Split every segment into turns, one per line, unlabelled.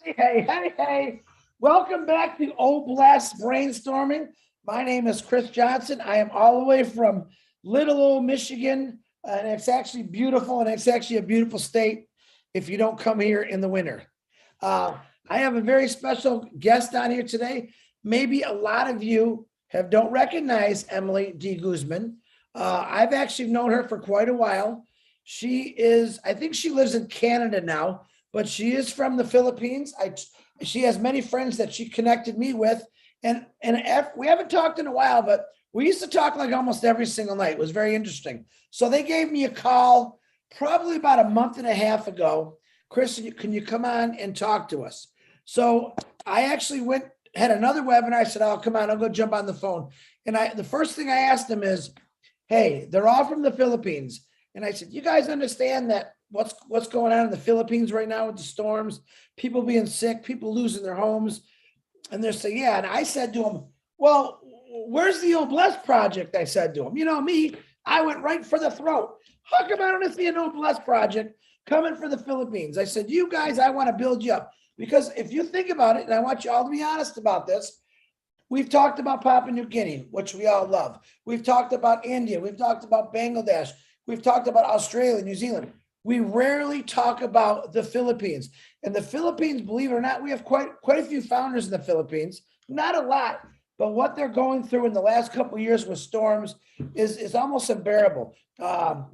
Hey. Welcome back to Blast Brainstorming. My name is Chris Johnson. I am all the way from little old Michigan, and it's actually beautiful, and it's actually a beautiful state if you don't come here in the winter. I have a very special guest on here today. Maybe a lot of you don't recognize Emily D. Guzman. I've actually known her for quite a while. I think she lives in Canada now, but she is from the Philippines. She has many friends that she connected me with, and we haven't talked in a while, but we used to talk like almost every single night. It was very interesting. So they gave me a call probably about a month and a half ago. Chris, can you come on and talk to us? So I actually had another webinar. I said, "Oh, come on, I'll go jump on the phone." And the first thing I asked them is, "Hey, they're all from the Philippines." And I said, "You guys understand that what's going on in the Philippines right now with the storms, people being sick, people losing their homes?" And they're saying, "Yeah." And I said to them, "Well, where's the Old Blessed Project?" I said to them, "You know me, I went right for the throat. How come I don't see an Old Blessed Project coming for the Philippines?" I said, "You guys, I want to build you up." Because if you think about it, and I want you all to be honest about this, we've talked about Papua New Guinea, which we all love. We've talked about India. We've talked about Bangladesh. We've talked about Australia, New Zealand. We rarely talk about the Philippines. And the Philippines, believe it or not, we have quite a few founders in the Philippines. Not a lot, but what they're going through in the last couple of years with storms is almost unbearable.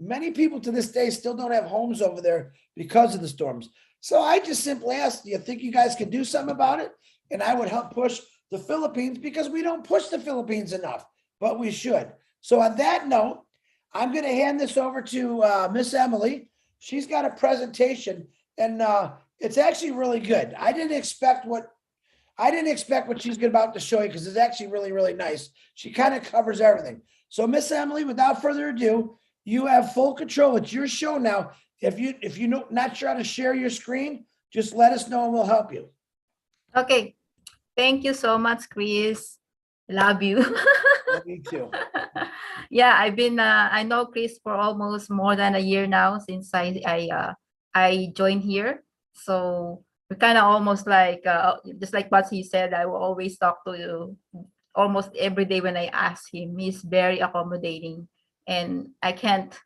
Many people to this day still don't have homes over there because of the storms. So I just simply asked, do you think you guys can do something about it? And I would help push the Philippines, because we don't push the Philippines enough, but we should. So on that note, I'm going to hand this over to Miss Emily. She's got a presentation, and it's actually really good. I didn't expect what she's about to show you, because it's actually really, really nice. She kind of covers everything. So Miss Emily, without further ado, you have full control. It's your show now. If you're not sure how to share your screen, just let us know and we'll help you.
Okay. Thank you so much, Chris. Love you.
Me too.
Yeah, I know Chris for almost more than a year now since I joined here. So we're kind of almost like, just like what he said, I will always talk to you almost every day when I ask him. He's very accommodating, and I can't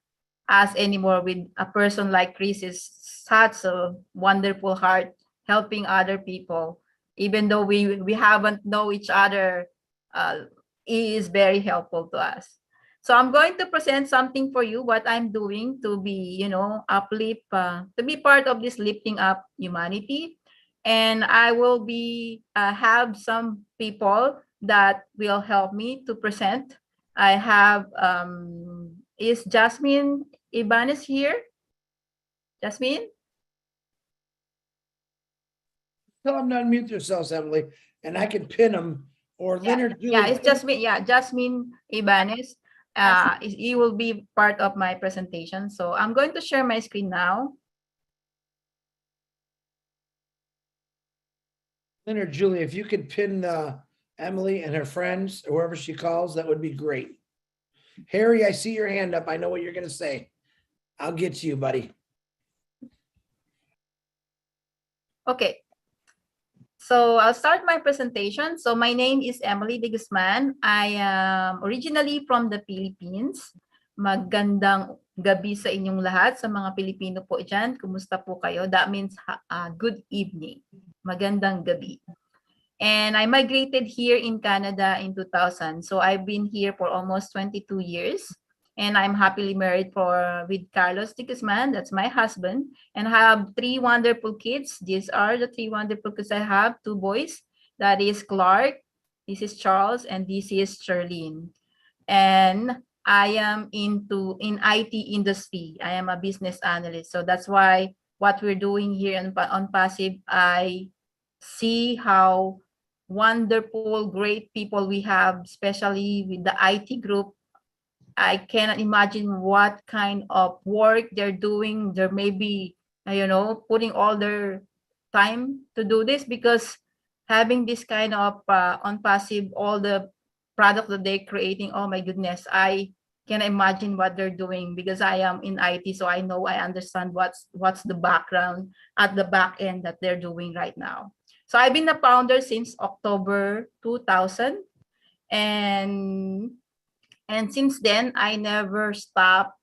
ask anymore with a person like Chris. Is such a wonderful heart, helping other people. Even though we haven't know each other, he is very helpful to us. So I'm going to present something for you, what I'm doing to be, uplift, to be part of this lifting up humanity. And I will be have some people that will help me to present. I have, is Jasmine Ibanez here? Jasmine?
Tell them to unmute themselves, Emily, and I can pin them. Or Leonard.
Yeah, it's Jasmine. Yeah, Jasmine Ibanez. He will be part of my presentation. So I'm going to share my screen now.
Leonard, Julie, if you could pin Emily and her friends, or whoever she calls, that would be great. Harry, I see your hand up. I know what you're going to say. I'll get to you, buddy.
Okay. So I'll start my presentation. So my name is Emily de Guzman. I am originally from the Philippines. Magandang gabi sa inyong lahat, sa mga Pilipino po dyan. Kumusta po kayo? That means good evening. Magandang gabi. And I migrated here in Canada in 2000. So I've been here for almost 22 years. And I'm happily married with Carlos de Guzman. That's my husband. And I have 3 wonderful kids. These are the 3 wonderful kids I have. 2 boys. That is Clark. This is Charles. And this is Charlene. And I am in IT industry. I am a business analyst. So that's why what we're doing here on Passive, I see how wonderful, great people we have, especially with the IT group. I cannot imagine what kind of work they're doing. There may be, putting all their time to do this, because having this kind of on Passive, all the product that they're creating, oh my goodness, I can imagine what they're doing because I am in IT, so I know I understand what's the background at the back end that they're doing right now. So I've been a founder since October 2000, and since then I never stopped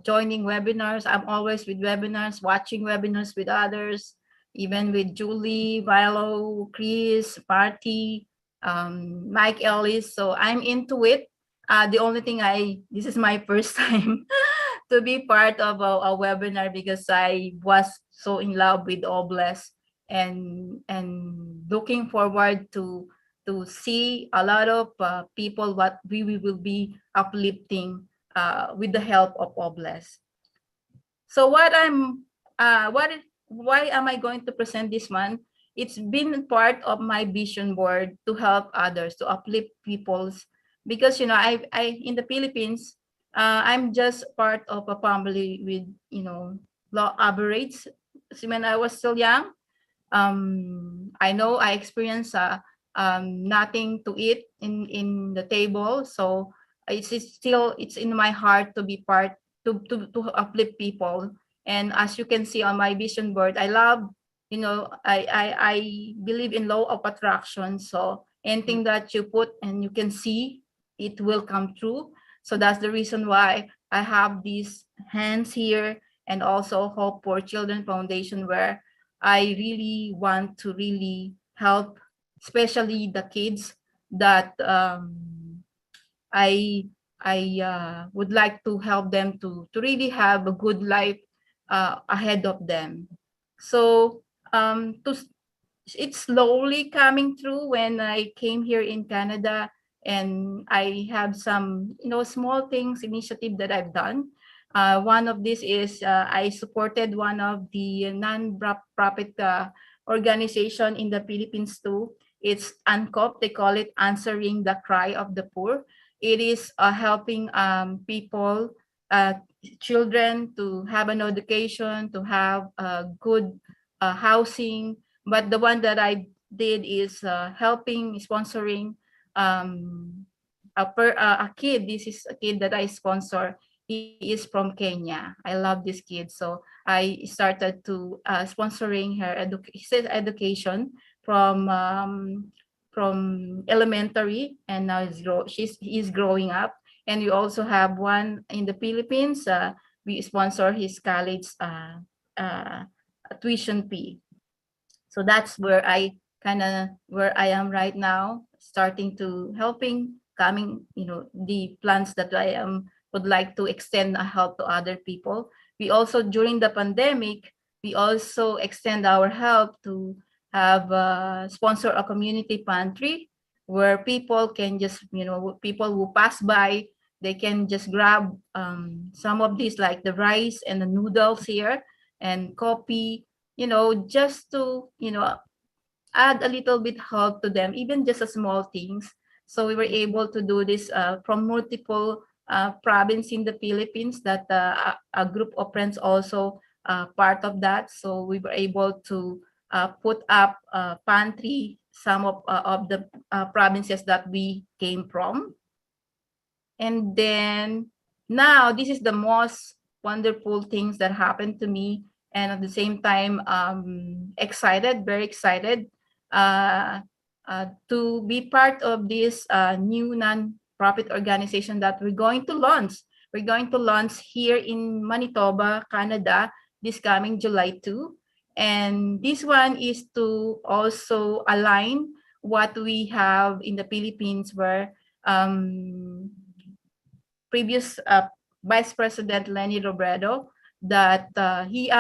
joining webinars. I'm always with webinars, watching webinars with others, even with Julie, Vilo, Chris, Marty, Mike Ellis. So I'm into it. The only thing this is my first time to be part of a webinar because I was so in love with Oblast and looking forward to see a lot of people what we will be uplifting with the help of Oblast. So why am I going to present this month? It's been part of my vision board to help others, to uplift people's, because I in the Philippines, I'm just part of a family with law aberrates. So when I was still young, I know I experienced nothing to eat in the table, so it's in my heart to be part to uplift people. And as you can see on my vision board, I love, I believe in law of attraction. So anything that you put and you can see, it will come true. So that's the reason why I have these hands here, and also Hope for Children Foundation, where I really want to really help, especially the kids that I would like to help them to really have a good life ahead of them. So it's slowly coming through when I came here in Canada, and I have some small things initiative that I've done. One of this is I supported one of the non-profit organization in the Philippines too. It's ANCOP, they call it Answering the Cry of the Poor. It is helping people, children to have an education, to have good housing. But the one that I did is helping, sponsoring a kid. This is a kid that I sponsor. He is from Kenya. I love this kid. So I started to sponsoring his education from elementary, and now he's growing up. And we also have one in the Philippines. We sponsor his college uh, tuition fee. So that's where I am right now, starting to helping coming, the plans that I would like to extend a help to other people. We also, during the pandemic, we also extend our help to have sponsor a community pantry where people can just, people who pass by, they can just grab some of these, like the rice and the noodles here and coffee, just to, add a little bit help to them, even just a small things. So we were able to do this from multiple province in the Philippines, that a group of friends also part of that. So we were able to put up pantry, some of the provinces that we came from. And then now this is the most wonderful things that happened to me, and at the same time excited, very excited to be part of this new non-profit organization that we're going to launch. We're going to launch here in Manitoba, Canada, this coming July 2. And this one is to also align what we have in the Philippines, where previous Vice President Lenny Robredo, that he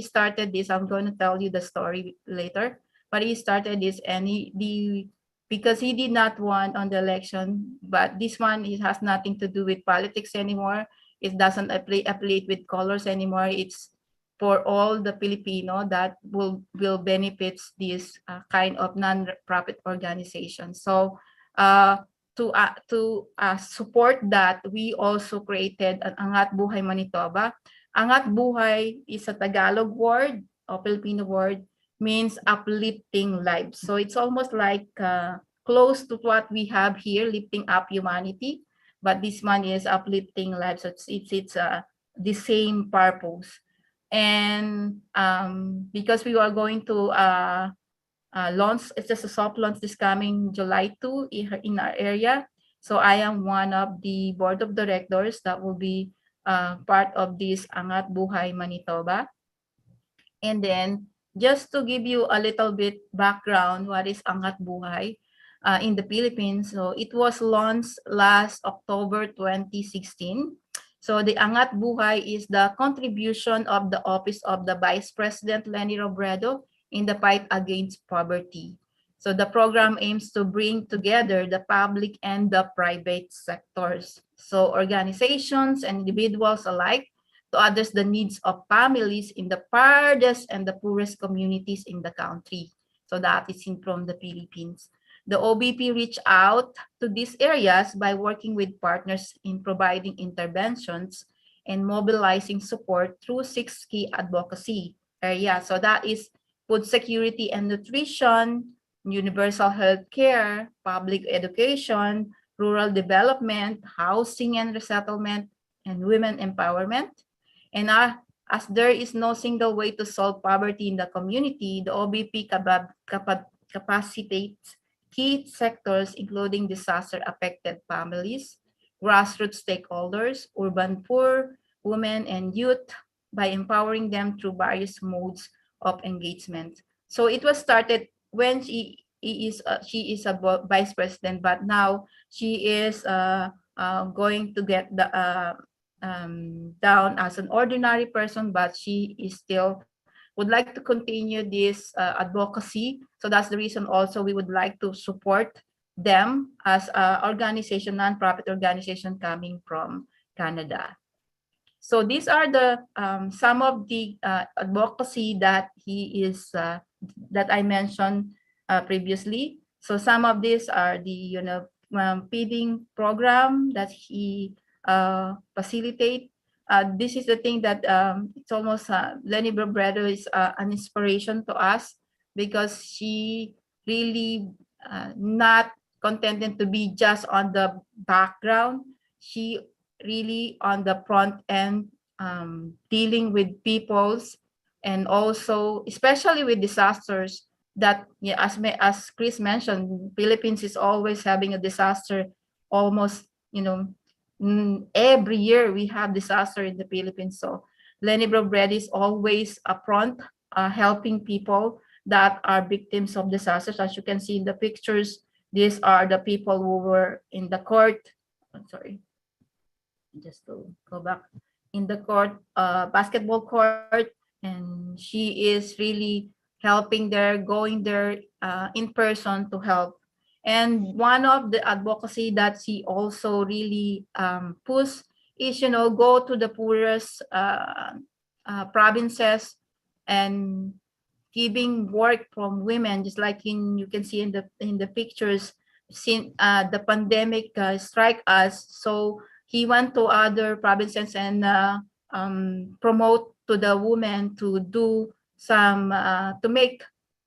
started this. I'm going to tell you the story later, but he started this, and because he did not want on the election, but this one, it has nothing to do with politics anymore. It doesn't affiliate with colors anymore. It's for all the Filipino that will benefits this kind of non-profit organization. So to support that, we also created an Angat Buhay Manitoba. Angat Buhay is a Tagalog word or Filipino word, means uplifting lives. So it's almost like close to what we have here, lifting up humanity. but this one is uplifting lives. So it's the same purpose. And because we are going to launch, it's just a soft launch this coming July 2 in our area. So I am one of the board of directors that will be part of this Angat Buhay Manitoba. And then just to give you a little bit background, what is Angat Buhay in the Philippines? So it was launched last October 2016. So the Angat Buhay is the contribution of the Office of the Vice President Leni Robredo in the fight against poverty. So the program aims to bring together the public and the private sectors. So organizations and individuals alike to address the needs of families in the farthest and the poorest communities in the country. So that is from the Philippines. The OBP reached out to these areas by working with partners in providing interventions and mobilizing support through 6 key advocacy areas. So that is food security and nutrition, universal health care, public education, rural development, housing and resettlement, and women empowerment. And as there is no single way to solve poverty in the community, the OBP capacitates key sectors, including disaster-affected families, grassroots stakeholders, urban poor, women, and youth by empowering them through various modes of engagement. So it was started when she is a vice president, but now she is going to get the down as an ordinary person, but she is still would like to continue this advocacy. So that's the reason also we would like to support them as an organization, nonprofit organization coming from Canada. So these are the some of the advocacy that he is that I mentioned previously. So some of these are the feeding program that he facilitate. This is the thing that it's almost Leni Robredo is an inspiration to us because she really not contented to be just on the background. She really on the front end, dealing with peoples, and also especially with disasters that, yeah, as Chris mentioned, Philippines is always having a disaster almost, every year we have disaster in the Philippines. So Leni Robredo is always upfront, helping people that are victims of disasters. As you can see in the pictures, these are the people who were in the court. I'm sorry, just to go back in the court, basketball court, and she is really helping there, going there in person to help. And one of the advocacy that she also really push is, go to the poorest provinces and giving work from women, just like you can see in the pictures. Since the pandemic strike us, so he went to other provinces and promote to the women to do some to make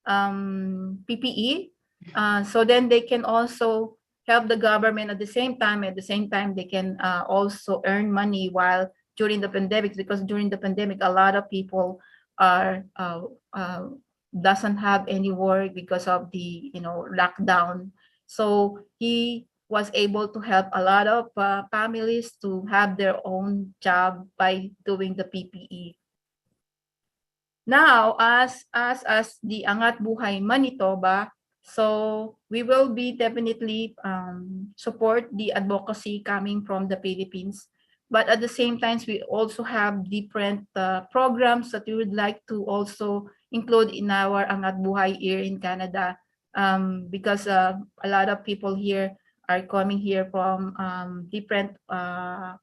PPE, so then they can also help the government at the same time. At the same time, they can also earn money while during the pandemic, because during the pandemic, a lot of people are doesn't have any work because of the lockdown. So he was able to help a lot of families to have their own job by doing the PPE. Now, as the Angat Buhay Manitoba, so we will be definitely support the advocacy coming from the Philippines. But at the same time, we also have different programs that we would like to also include in our Angat Buhay here in Canada, because a lot of people here are coming here from different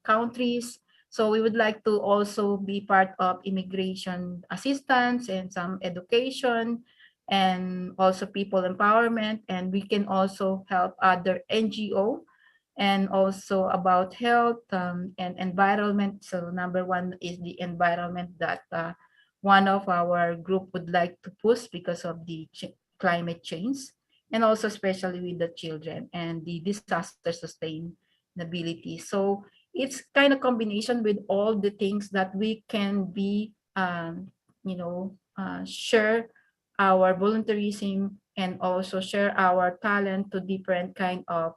countries. So we would like to also be part of immigration assistance and some education and also people empowerment. And we can also help other NGO and also about health and environment. So number one is the environment that one of our group would like to push because of the climate change, and also especially with the children and the disaster sustain sustainability. So it's kind of combination with all the things that we can be, share our volunteerism and also share our talent to different kind of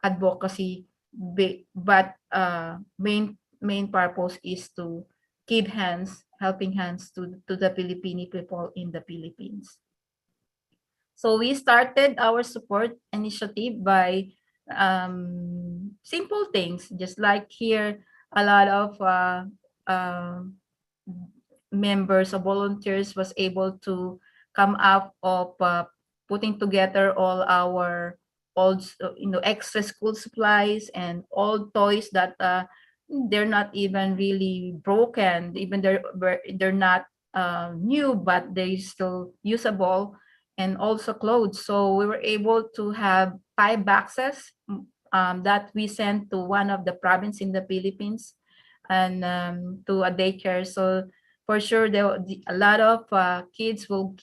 advocacy. But main purpose is to give hands, helping hands to the Filipino people in the Philippines. So we started our support initiative by simple things, just like here, a lot of uh, members or volunteers was able to come up of putting together all our old, extra school supplies and old toys that they're not even really broken, even they're not new, but they still usable, and also clothes. So we were able to have 5 boxes that we sent to one of the province in the Philippines and to a daycare. So for sure, a lot of kids will,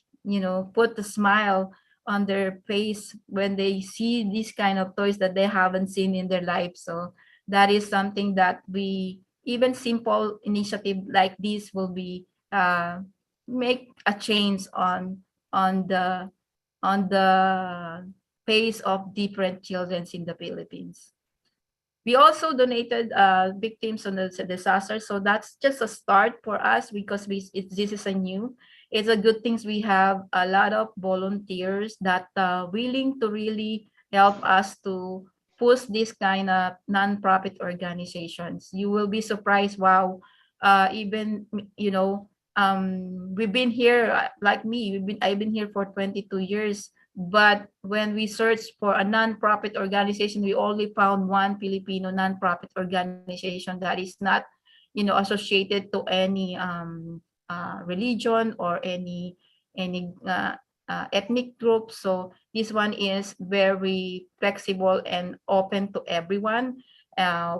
put a smile on their face when they see these kind of toys that they haven't seen in their life. So that is something that we, even simple initiative like this will be make a change on the on the face of different children in the Philippines. We also donated victims on the disaster, so that's just a start for us because this is a new. It's a good things we have a lot of volunteers that willing to really help us to push this kind of nonprofit organizations. You will be surprised. Wow, even we've been here like me. I've been here for 22 years. But when we searched for a nonprofit organization, we only found one Filipino nonprofit organization that is not, associated to any religion or any ethnic group. So this one is very flexible and open to everyone.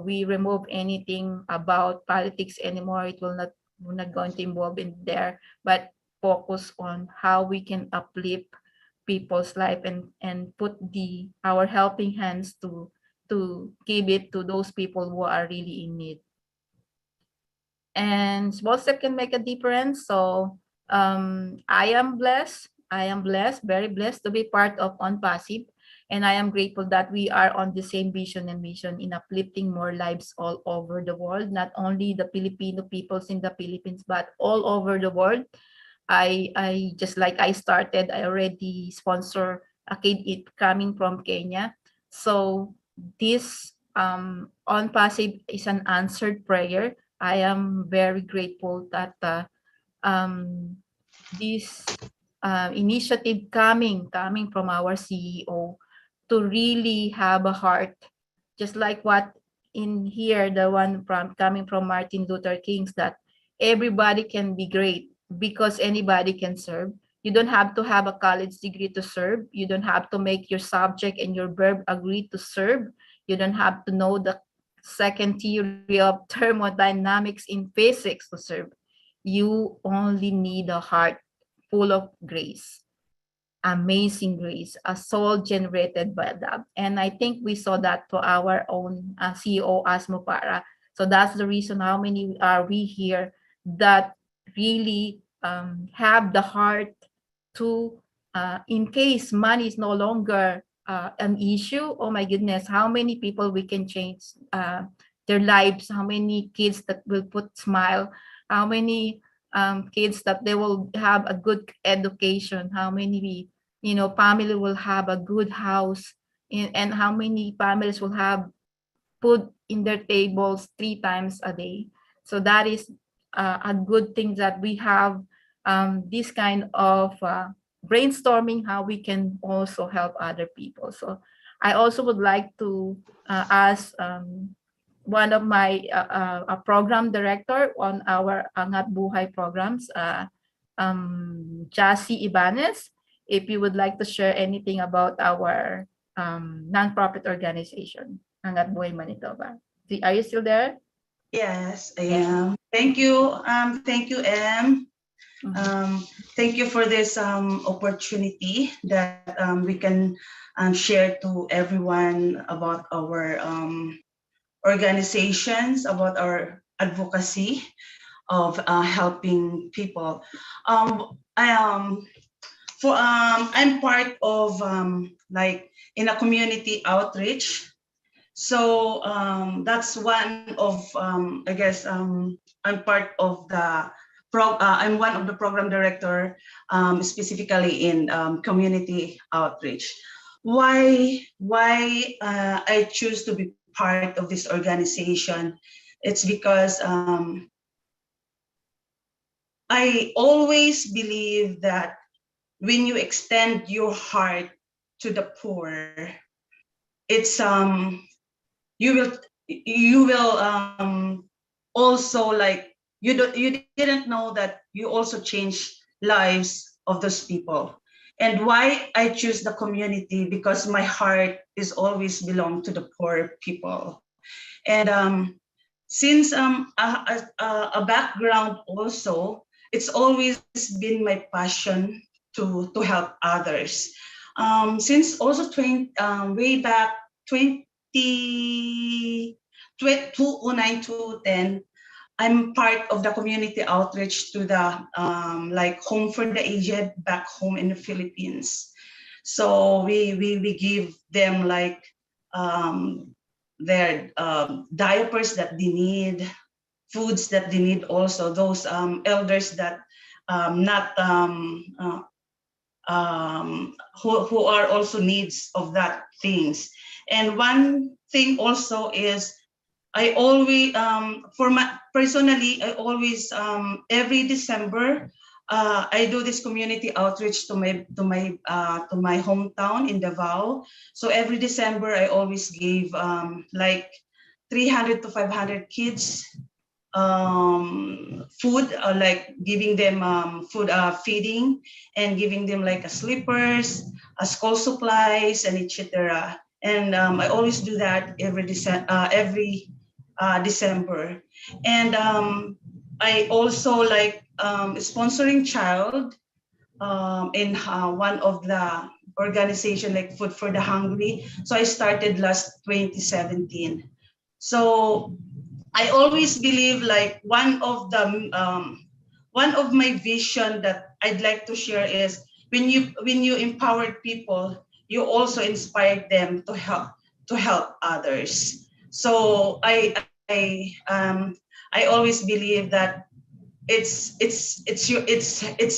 We remove anything about politics anymore. It will not, we're not going to involve in there, but focus on how we can uplift people's life and put our helping hands to give it to those people who are really in need. And small step can make a difference. So I am blessed. I am blessed, very blessed to be part of On Passive. And I am grateful that we are on the same vision and mission in uplifting more lives all over the world, not only the Filipino peoples in the Philippines, but all over the world. I just like I started, I already sponsor a kid it coming from Kenya. So this On Passive is an answered prayer. I am very grateful that um, this initiative coming from our CEO to really have a heart, just like what in here, the one from coming from Martin Luther King's, that everybody can be great because anybody can serve. You don't have to have a college degree to serve. You don't have to make your subject and your verb agree to serve. You don't have to know the second theory of thermodynamics in physics to serve. You only need a heart full of grace, amazing grace, a soul generated by that. And I think we saw that to our own CEO Asmo Para. So that's the reason how many are we here that really have the heart to, in case money is no longer an issue, oh my goodness, how many people we can change their lives, how many kids that will put smile, how many kids that they will have a good education, how many family will have a good house, and how many families will have food in their tables 3 times a day. So that is a good thing that we have this kind of brainstorming how we can also help other people. So I also would like to ask one of my a program director on our Angat Buhay programs, Jassy Ibanez, if you would like to share anything about our nonprofit organization, Angat Buhay Manitoba. Are you still there?
Yes, I am. Thank you. Thank you, Em. Thank you for this opportunity that we can share to everyone about our organizations, about our advocacy of helping people. I'm part of like in a community outreach. So that's one of I guess I'm part of the I'm one of the program director specifically in community outreach. Why I choose to be part of this organization? It's because I always believe that when you extend your heart to the poor, it's you will also like you didn't know that you also change lives of those people. And why I choose the community, because my heart is always belong to the poor people. And since a background also, it's always been my passion to help others. Since also way back 2009 to 10, I'm part of the community outreach to the like home for the aged back home in the Philippines. So we give them like their diapers that they need, foods that they need, also those elders that not who are also needs of that things. And one thing also is I always for my personally I always every December I do this community outreach to my hometown in Davao. So every December I always give like 300 to 500 kids food, like giving them food, feeding, and giving them like a slippers, school supplies, and etc. And I always do that every December. And I also like sponsoring child in one of the organization like Food for the Hungry. So I started last 2017. So I always believe like one of my vision that I'd like to share is when you empower people, you also inspire them to help others. So I always believe that it's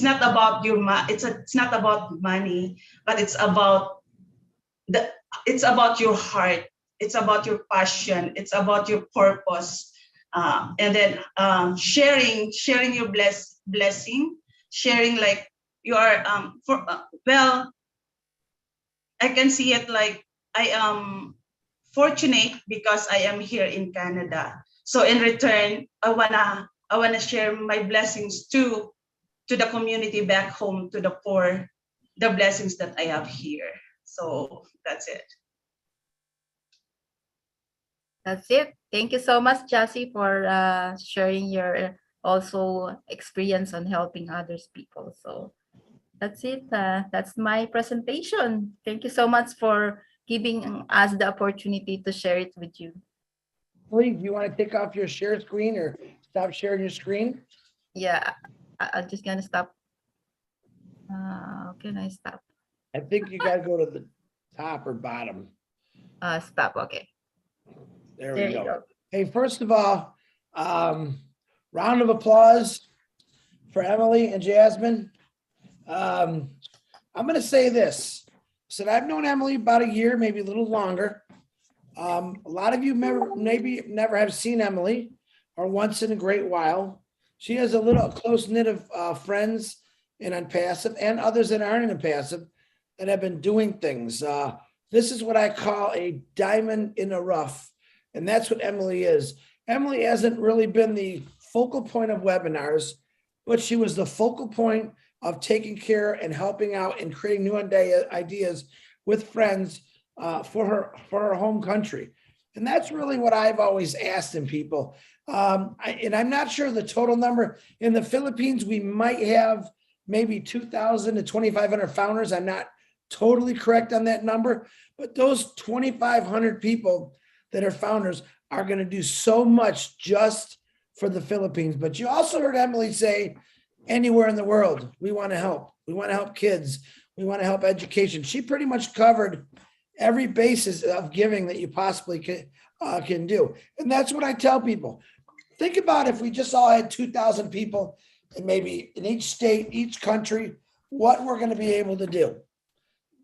not about it's not about money, but the it's about your heart, it's about your passion, it's about your purpose, and then sharing your blessing, sharing like you are for well, I can see it like I am fortunate because I am here in Canada. So in return, I wanna share my blessings to the community back home, to the poor, the blessings that I have here. So that's it.
That's it. Thank you so much, Jassy, for sharing your also experience on helping others people. So that's it. That's my presentation. Thank you so much for giving us the opportunity to share it with you.
Please, you want to take off your share screen or stop sharing your screen?
Yeah, I'm just gonna stop. Can I stop?
I think you got to go to the top or bottom.
Stop. Okay.
There
There
we
you
go.
go.
Hey, first of all, round of applause for Emily and Jasmine. I'm going to say this. So I've known Emily about a year, maybe a little longer. A lot of you maybe never have seen Emily, or once in a great while. She has a little close knit of friends in Unpassive and others that aren't in Unpassive that have been doing things. This is what I call a diamond in the rough. And that's what Emily is. Emily hasn't really been the focal point of webinars, but she was the focal point of taking care and helping out and creating new ideas with friends for her home country. And that's really what I've always asked in people. And I'm not sure the total number. In the Philippines, we might have maybe 2,000 to 2,500 founders. I'm not totally correct on that number, but those 2,500 people that are founders are going to do so much just for the Philippines. But you also heard Emily say, anywhere in the world, we want to help. We want to help kids. We want to help education. She pretty much covered every basis of giving that you possibly can do. And that's what I tell people. Think about if we just all had 2,000 people and maybe in each state, each country, what we're going to be able to do.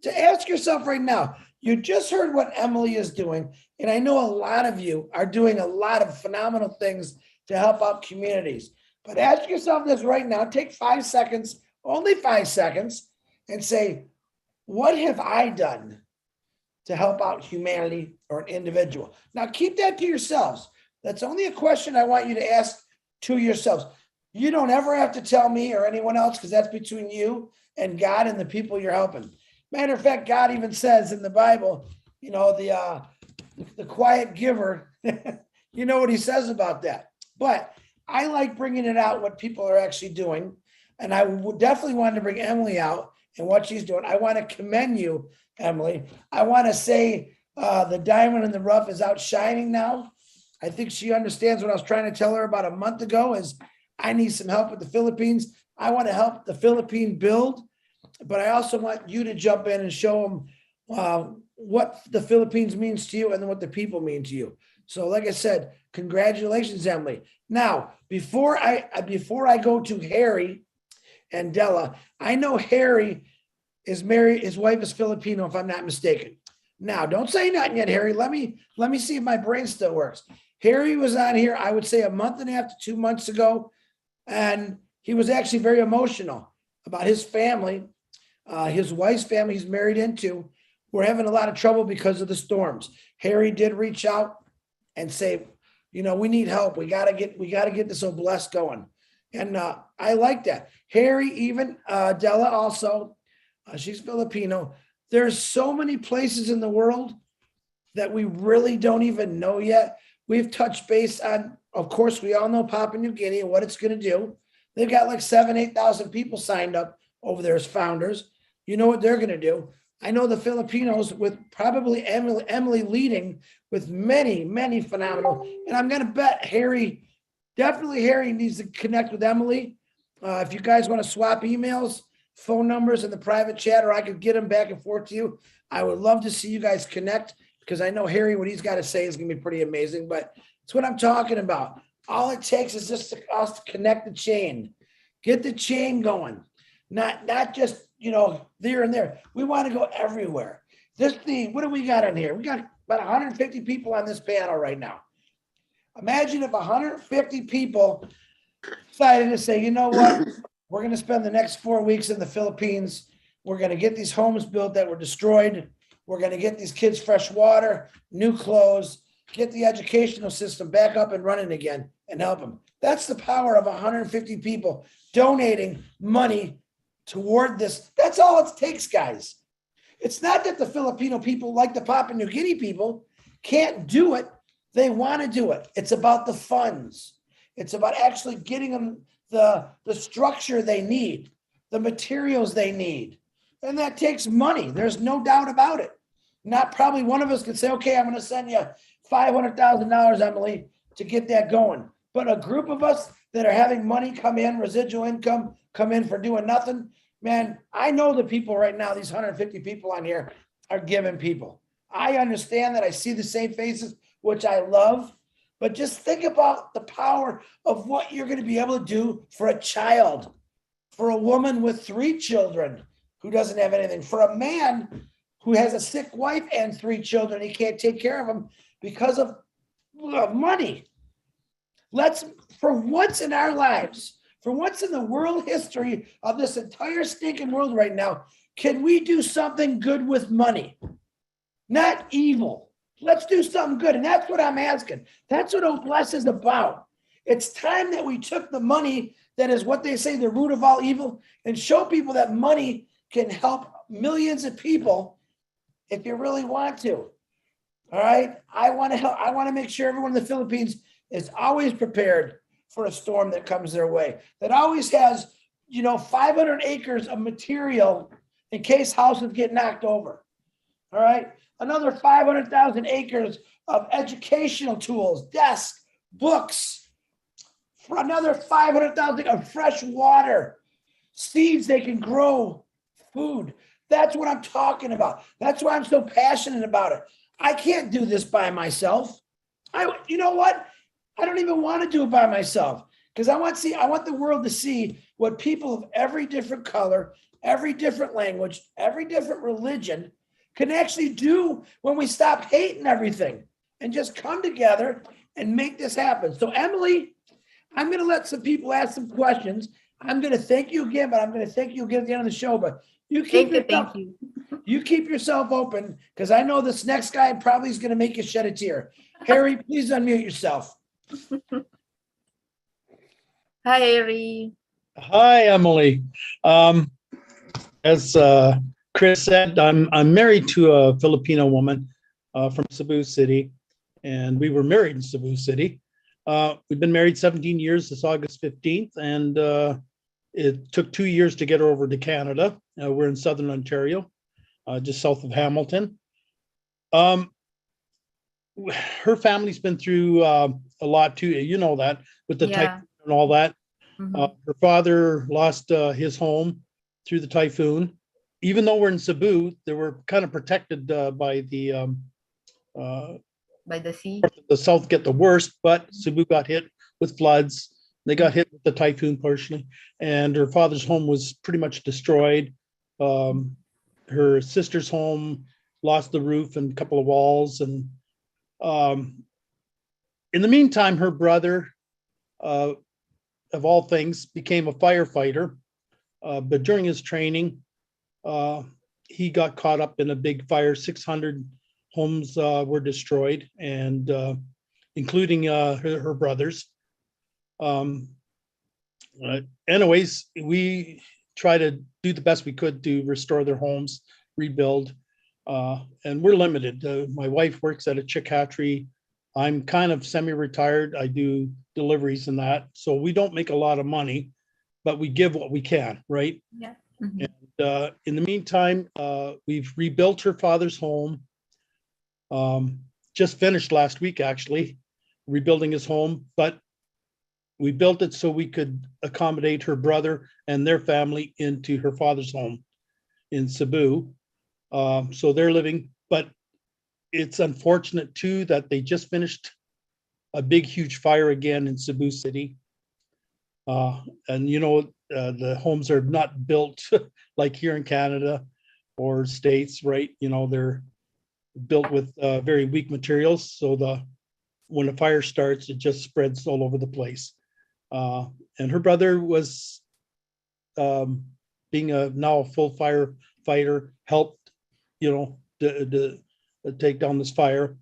To ask yourself right now, you just heard what Emily is doing. And I know a lot of you are doing a lot of phenomenal things to help out communities. But ask yourself this right now, take 5 seconds, only 5 seconds, and say, what have I done to help out humanity or an individual? Now keep that to yourselves. That's only a question I want you to ask to yourselves. You don't ever have to tell me or anyone else, because that's between you and God and the people you're helping. Matter of fact, God even says in the Bible, you know, the quiet giver, you know what he says about that. But I like bringing it out, what people are actually doing. And I would definitely want to bring Emily out and what she's doing. I want to commend you, Emily. I want to say the diamond in the rough is out shining now. I think she understands what I was trying to tell her about a month ago is I need some help with the Philippines. I want to help the Philippine build, but I also want you to jump in and show them what the Philippines means to you and then what the people mean to you. So like I said, congratulations, Emily. Now, before I go to Harry and Della, I know Harry is married, his wife is Filipino, if I'm not mistaken. Now, don't say nothing yet, Harry. Let me see if my brain still works. Harry was on here, I would say a month and a half to 2 months ago, and he was actually very emotional about his family, his wife's family he's married into. We're having a lot of trouble because of the storms. Harry did reach out and say, you know, we need help. We gotta get this Oblast going. And I like that. Harry, even Della also, she's Filipino. There's so many places in the world that we really don't even know yet. We've touched base on, of course, we all know Papua New Guinea and what it's going to do. They've got like 8,000 people signed up over there as founders. You know what they're going to do. I know the Filipinos, with probably Emily leading with many, many phenomenal. And I'm going to bet Harry needs to connect with Emily. If you guys want to swap emails, phone numbers in the private chat, or I could get them back and forth to you, I would love to see you guys connect, because I know Harry, what he's got to say is going to be pretty amazing. But it's what I'm talking about. All it takes is just us to connect the chain, get the chain going, not just, you know, there and there. We want to go everywhere. What do we got on here? We got about 150 people on this panel right now. Imagine if 150 people decided to say, you know what, we're going to spend the next 4 weeks in the Philippines. We're going to get these homes built that were destroyed. We're going to get these kids fresh water, new clothes, get the educational system back up and running again and help them. That's the power of 150 people donating money toward this. That's all it takes, guys. It's not that the Filipino people, like the Papua New Guinea people, can't do it. They want to do it. It's about the funds. It's about actually getting them the structure they need, the materials they need. And that takes money. There's no doubt about it. Not probably one of us could say, okay, I'm going to send you $500,000, Emily, to get that going. But a group of us that are having money come in, residual income come in for doing nothing, man, I know the people right now, these 150 people on here are giving people. I understand that. I see the same faces, which I love. But just think about the power of what you're going to be able to do for a child, for a woman with 3 children who doesn't have anything, for a man who has a sick wife and 3 children. He can't take care of them because of money. Let's, for once in our lives, for once in the world history of this entire stinking world right now, can we do something good with money? Not evil. Let's do something good. And that's what I'm asking. That's what Oblast is about. It's time that we took the money that is what they say the root of all evil and show people that money can help millions of people if you really want to. All right. I want to help. I want to make sure everyone in the Philippines is always prepared for a storm that comes their way, that always has, 500 acres of material in case houses get knocked over. All right. Another 500,000 acres of educational tools, desks, books, for another 500,000 of fresh water, seeds they can grow food. That's what I'm talking about. That's why I'm so passionate about it. I can't do this by myself. You know what? I don't even want to do it by myself because I want the world to see what people of every different color, every different language, every different religion can actually do when we stop hating everything and just come together and make this happen. So Emily, I'm going to let some people ask some questions. I'm going to thank you again, but I'm going to thank you again at the end of the show. But you keep
Thank you.
you keep yourself open because I know this next guy probably is going to make you shed a tear. Harry, please unmute yourself.
Hi, Harry.
Hi, Emily. As Chris said, I'm married to a Filipino woman from Cebu City, and we were married in Cebu City. We've been married 17 years. This August 15th, and it took 2 years to get her over to Canada. We're in Southern Ontario, just south of Hamilton. Her family's been through a lot too. You know that with the typhoon and all that. Her father lost his home through the typhoon. Even though we're in Cebu, they were kind of protected by the
sea.
The south get the worst, but Cebu got hit with floods. They got hit with the typhoon partially, and her father's home was pretty much destroyed. Her sister's home lost the roof and a couple of walls, and in the meantime, her brother, of all things, became a firefighter. But during his training, he got caught up in a big fire. 600 homes were destroyed, and including her brother's. Anyways, we try to do the best we could to restore their homes, rebuild, and we're limited. My wife works at a chick hatchery. I'm kind of semi-retired. I do deliveries and that, so we don't make a lot of money, but we give what we can, right?
Yeah.
And in the meantime, we've rebuilt her father's home. Just finished last week, actually, rebuilding his home, but we built it so we could accommodate her brother and their family into her father's home in Cebu. So they're living, but it's unfortunate too that they just finished a big, huge fire again in Cebu City. And you know, the homes are not built like here in Canada or States, right? You know, they're built with very weak materials. So when a fire starts, it just spreads all over the place. And her brother was being now a full firefighter, helped, you know, to take down this fire,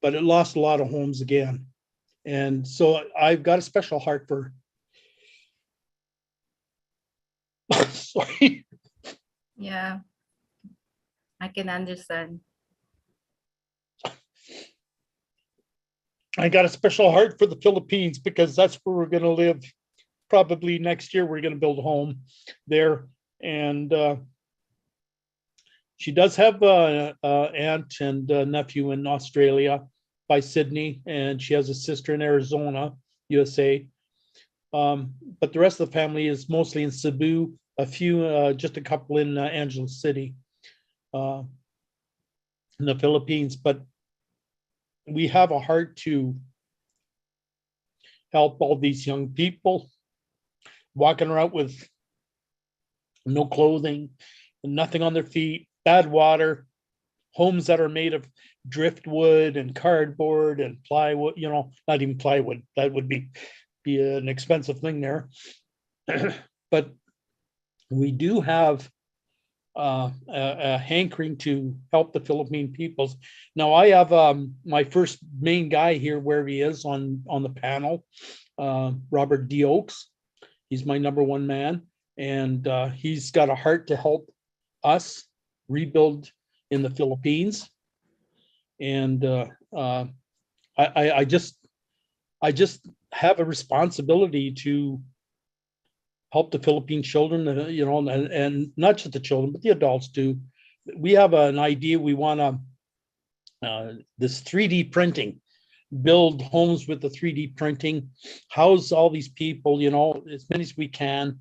but it lost a lot of homes again. And so I've got a special heart for, sorry.
Yeah, I can understand.
I got a special heart for the Philippines because that's where we're going to live. Probably next year, we're going to build a home there. And she does have an aunt and nephew in Australia by Sydney, and she has a sister in Arizona, USA. But the rest of the family is mostly in Cebu, a few, just a couple in Angeles City, in the Philippines. But we have a heart to help all these young people walking around with no clothing, nothing on their feet, bad water, homes that are made of driftwood and cardboard and plywood, you know, not even plywood. That would be an expensive thing there. But we do have a hankering to help the Philippine peoples. Now I have my first main guy here where he is on the panel, Robert D. Oakes. He's my number one man, and he's got a heart to help us rebuild in the Philippines. And I just have a responsibility to help the Philippine children, you know, and not just the children, but the adults too, we have an idea. We want to this 3D printing, build homes with the 3D printing, house all these people, you know, as many as we can,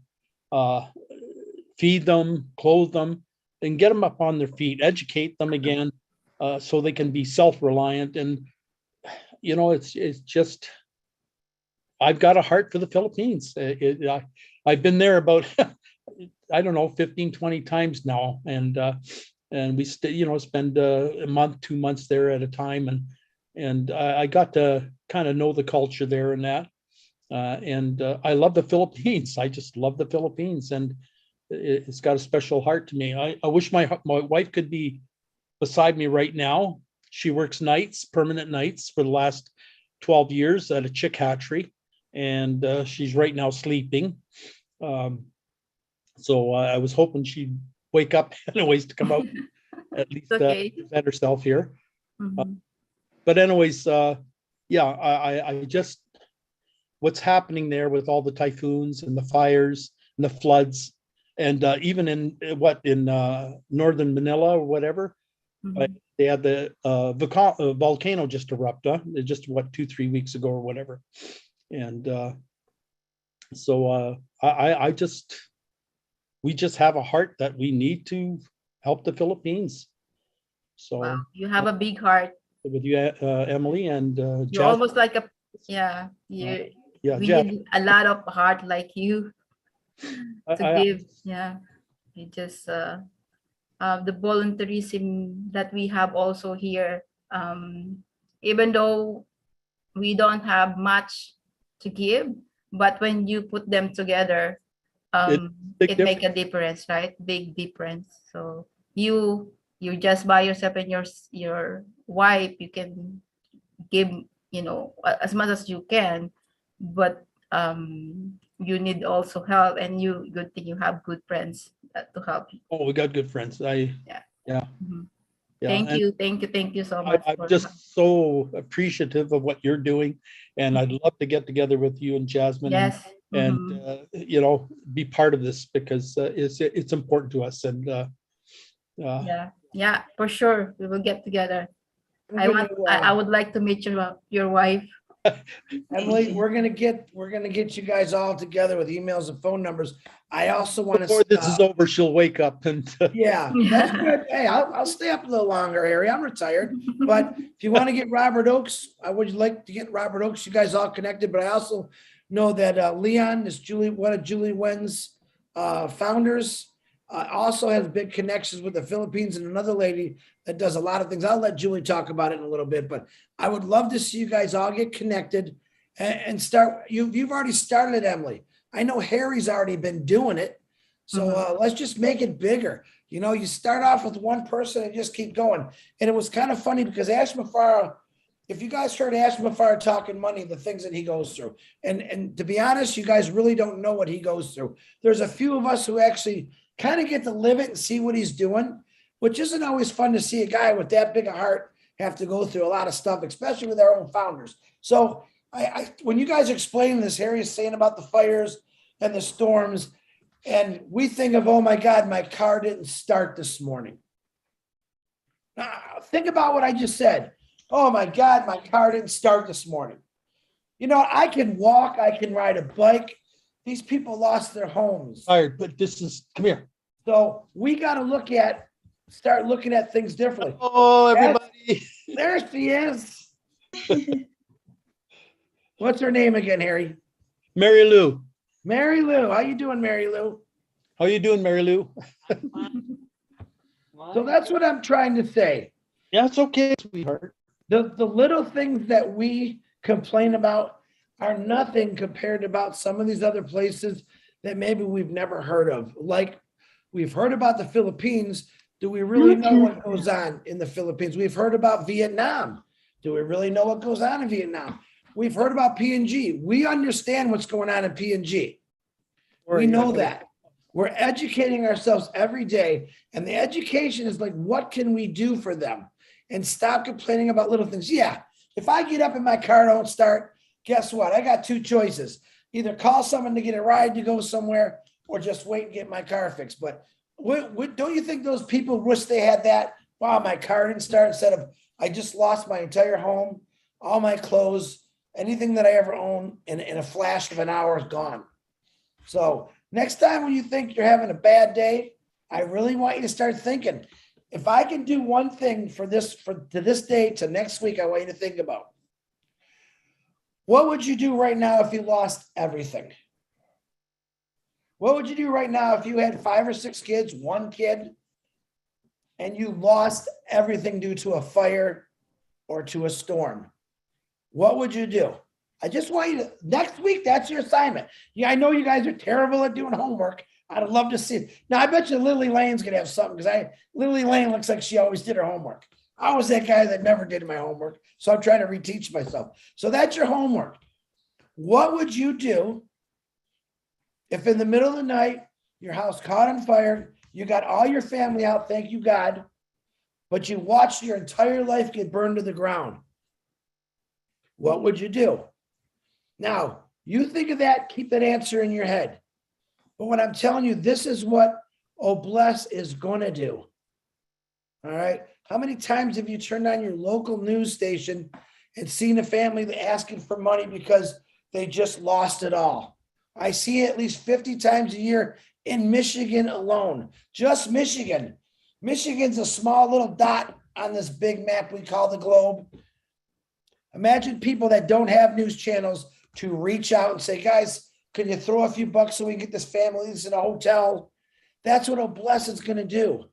feed them, clothe them, and get them up on their feet, educate them again, so they can be self-reliant. And, you know, it's just, I've got a heart for the Philippines. I've been there about, I don't know, 15, 20 times now. And we spend a month, 2 months there at a time. And I got to kind of know the culture there and that. And I love the Philippines. I just love the Philippines, and it's got a special heart to me. I wish my wife could be beside me right now. She works nights, permanent nights, for the last 12 years at a chick hatchery, and she's right now sleeping. So I was hoping she'd wake up anyways to come out at least present herself here. But anyways, yeah, I just, what's happening there with all the typhoons and the fires and the floods, and even in northern Manila or whatever, they had the volcano just erupt, just 2-3 weeks ago or whatever. And so we just have a heart that we need to help the Philippines. So
wow, you have a big heart.
With you, Emily, and
you're
Jasmine.
almost like we need a lot of heart like you to give. Yeah, you just the volunteerism that we have also here. Even though we don't have much to give, but when you put them together, it make a difference, right? Big difference. So you just by yourself and your wife, you can give, you know, as much as you can, but you need also help, and good thing you have good friends to help you.
Oh, we got good friends.
Yeah.
Mm-hmm. Yeah.
Thank you so much.
I'm just so appreciative of what you're doing, and I'd love to get together with you and Jasmine.
Yes.
And you know, be part of this, because it's important to us. And
yeah, for sure, we will get together. I would like to meet your wife.
Emily, we're gonna get you guys all together with emails and phone numbers. I also want to.
Before this is over, she'll wake up and.
Yeah, that's good. Hey, I'll stay up a little longer, Harry. I'm retired, but if you want to get Robert Oakes, I would like to get Robert Oakes. You guys all connected, but I also know that Leon is one of Julie Wen's founders. Also has big connections with the Philippines, and another lady that does a lot of things. I'll let Julie talk about it in a little bit, but I would love to see you guys all get connected and start. You've already started it, Emily. I know Harry's already been doing it. So let's just make it bigger. You know, you start off with one person and just keep going. And it was kind of funny because Ash Mafara, if you guys heard Ash Mafara talking money, the things that he goes through, and to be honest, you guys really don't know what he goes through. There's a few of us who actually kind of get to live it and see what he's doing, which isn't always fun to see a guy with that big a heart have to go through a lot of stuff, especially with our own founders. So when you guys explain this, Harry is saying about the fires and the storms, and we think of, oh my God, my car didn't start this morning. Think about what I just said. Oh my God, my car didn't start this morning. You know, I can walk, I can ride a bike. These people lost their homes.
All right, but come here.
So we got to start looking at things differently.
Oh, everybody.
There she is. What's her name again, Harry?
Mary Lou.
Mary Lou. How you doing, Mary Lou?
How you doing, Mary Lou?
So that's what I'm trying to say.
Yeah, it's okay, sweetheart.
The little things that we complain about are nothing compared to about some of these other places that maybe we've never heard of. Like, we've heard about the Philippines. Do we really know what goes on in the Philippines? We've heard about Vietnam. Do we really know what goes on in Vietnam? We've heard about PNG. We understand what's going on in PNG. We know that. We're educating ourselves every day. And the education is like, what can we do for them? And stop complaining about little things. Yeah, if I get up and my car don't start, guess what? I got two choices. Either call someone to get a ride to go somewhere, or just wait and get my car fixed. But don't you think those people wish they had that? Wow, my car didn't start, instead of I just lost my entire home, all my clothes, anything that I ever owned in a flash of an hour is gone. So next time when you think you're having a bad day, I really want you to start thinking, if I can do one thing to this day to next week, I want you to think about, what would you do right now if you lost everything? What would you do right now if you had 5 or 6 kids, one kid, and you lost everything due to a fire or to a storm? What would you do? I just want you to, next week, that's your assignment. Yeah, I know you guys are terrible at doing homework. I'd love to see it. Now, I bet you Lily Lane's going to have something, because Lily Lane looks like she always did her homework. I was that guy that never did my homework, so I'm trying to reteach myself. So that's your homework. What would you do if in the middle of the night, your house caught on fire, you got all your family out, thank you, God, but you watched your entire life get burned to the ground? What would you do? Now, you think of that, keep that answer in your head. But what I'm telling you, this is what Obless is going to do. All right. How many times have you turned on your local news station and seen a family asking for money because they just lost it all? I see it at least 50 times a year in Michigan alone. Just Michigan. Michigan's a small little dot on this big map we call the globe. Imagine people that don't have news channels to reach out and say, guys, can you throw a few bucks so we can get this family in a hotel? That's what Obless is going to do.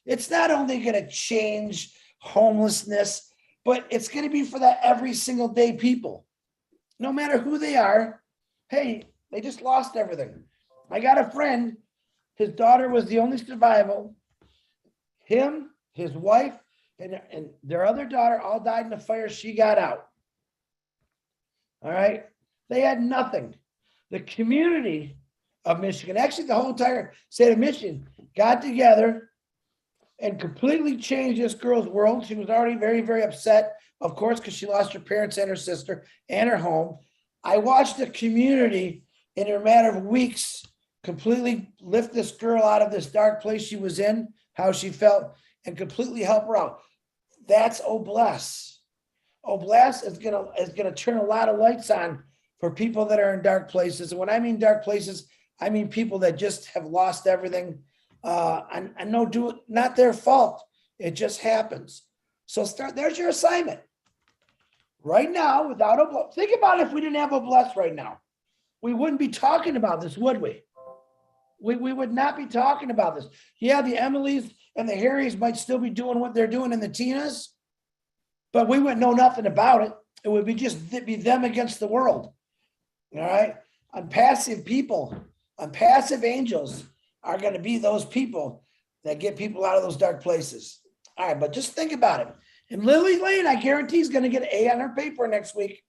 It's not only going to change homelessness, but it's going to be for that every single day people. No matter who they are, hey, they just lost everything. I got a friend, his daughter was the only survival. Him, his wife, and their other daughter all died in the fire. She got out. All right. They had nothing. The community of Michigan, actually the whole entire state of Michigan, got together and completely changed this girl's world. She was already very, very upset, of course, because she lost her parents and her sister and her home. I watched the community in a matter of weeks completely lift this girl out of this dark place she was in, how she felt, and completely help her out. That's Obless. Obless is gonna turn a lot of lights on for people that are in dark places. And when I mean dark places, I mean people that just have lost everything. And not their fault. It just happens. So there's your assignment. Right now, without Obless, think about if we didn't have Obless right now. We wouldn't be talking about this, would we? We would not be talking about this. Yeah, the Emilys and the Harrys might still be doing what they're doing in the Tinas, but we wouldn't know nothing about it. It would be be them against the world. All right. Unpassive people, unpassive angels are going to be those people that get people out of those dark places. All right. But just think about it. And Lily Lane, I guarantee, is going to get an A on her paper next week.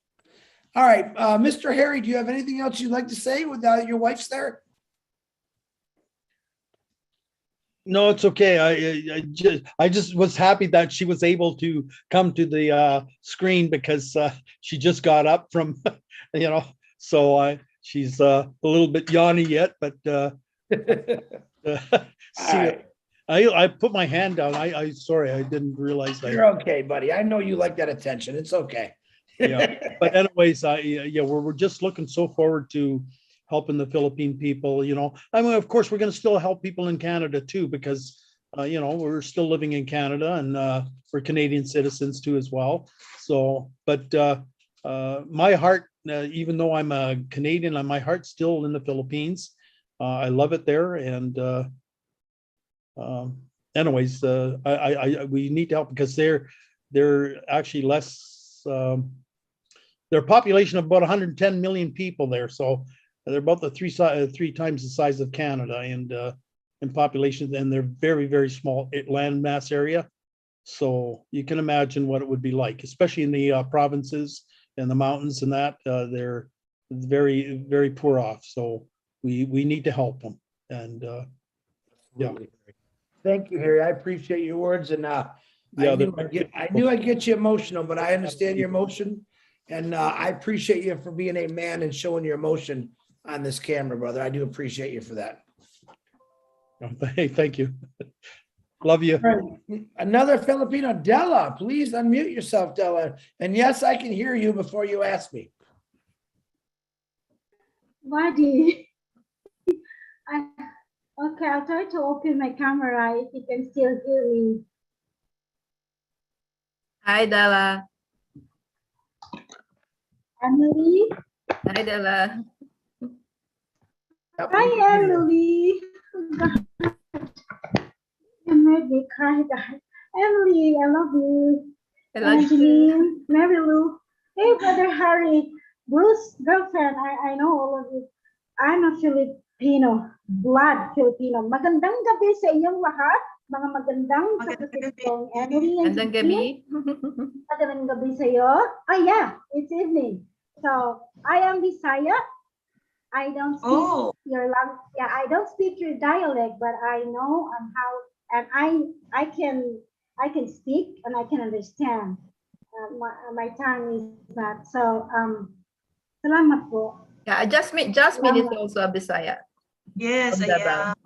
All right. Mr. Harry, do you have anything else you'd like to say without your wife's there?
No, it's okay. I just was happy that she was able to come to the screen, because she just got up from, so she's a little bit yawny yet, but see,
Right.
I put my hand down. I sorry, I didn't realize that.
You're okay, buddy. I know you like that attention. It's okay.
Yeah, but anyways, we're just looking so forward to helping the Philippine people. I mean, of course, we're going to still help people in Canada too, because we're still living in Canada, and we're Canadian citizens too as well. So, but my heart, even though I'm a Canadian, my heart's still in the Philippines. I love it there, and anyways, we need to help, because they're actually less. Their population of about 110 million people there, so they're about the three times the size of Canada in population, and they're very, very small land mass area. So you can imagine what it would be like, especially in the provinces and the mountains and that. They're very, very poor off. So we need to help them. And yeah.
Thank you, Harry. I appreciate your words. And I knew I'd get you emotional, but I understand your emotion. And I appreciate you for being a man and showing your emotion on this camera, brother. I do appreciate you for that.
Hey, thank you. Love you.
Another Filipino, Della. Please unmute yourself, Della. And yes, I can hear you before you ask me.
Buddy, okay, I'll try to open my camera if you can still hear me.
Hi, Della.
Emily?
Hi, Della.
Yep, we can
Hi,
hear you.
Emily. You made me cry, guys. Emily, I love you.
I love you.
Angeline, Mary Lou. Hey, Brother Harry. Bruce, girlfriend, I know all of you. I'm a Filipino, blood Filipino. Magandang gabi sa inyong lahat. Mga magandang kapatid Emily and
Magandang
Jean.
gabi.
Magandang gabi sa iyo. Oh yeah, it's evening. So I am Bisaya. I don't speak
Oh,
your language. Yeah, I don't speak your dialect, but I know how, and I can speak and I can understand. My tongue is not so. Salamat po.
Yeah, Jasmine is also a Bisaya.
yes,
From
I
Davao.
am.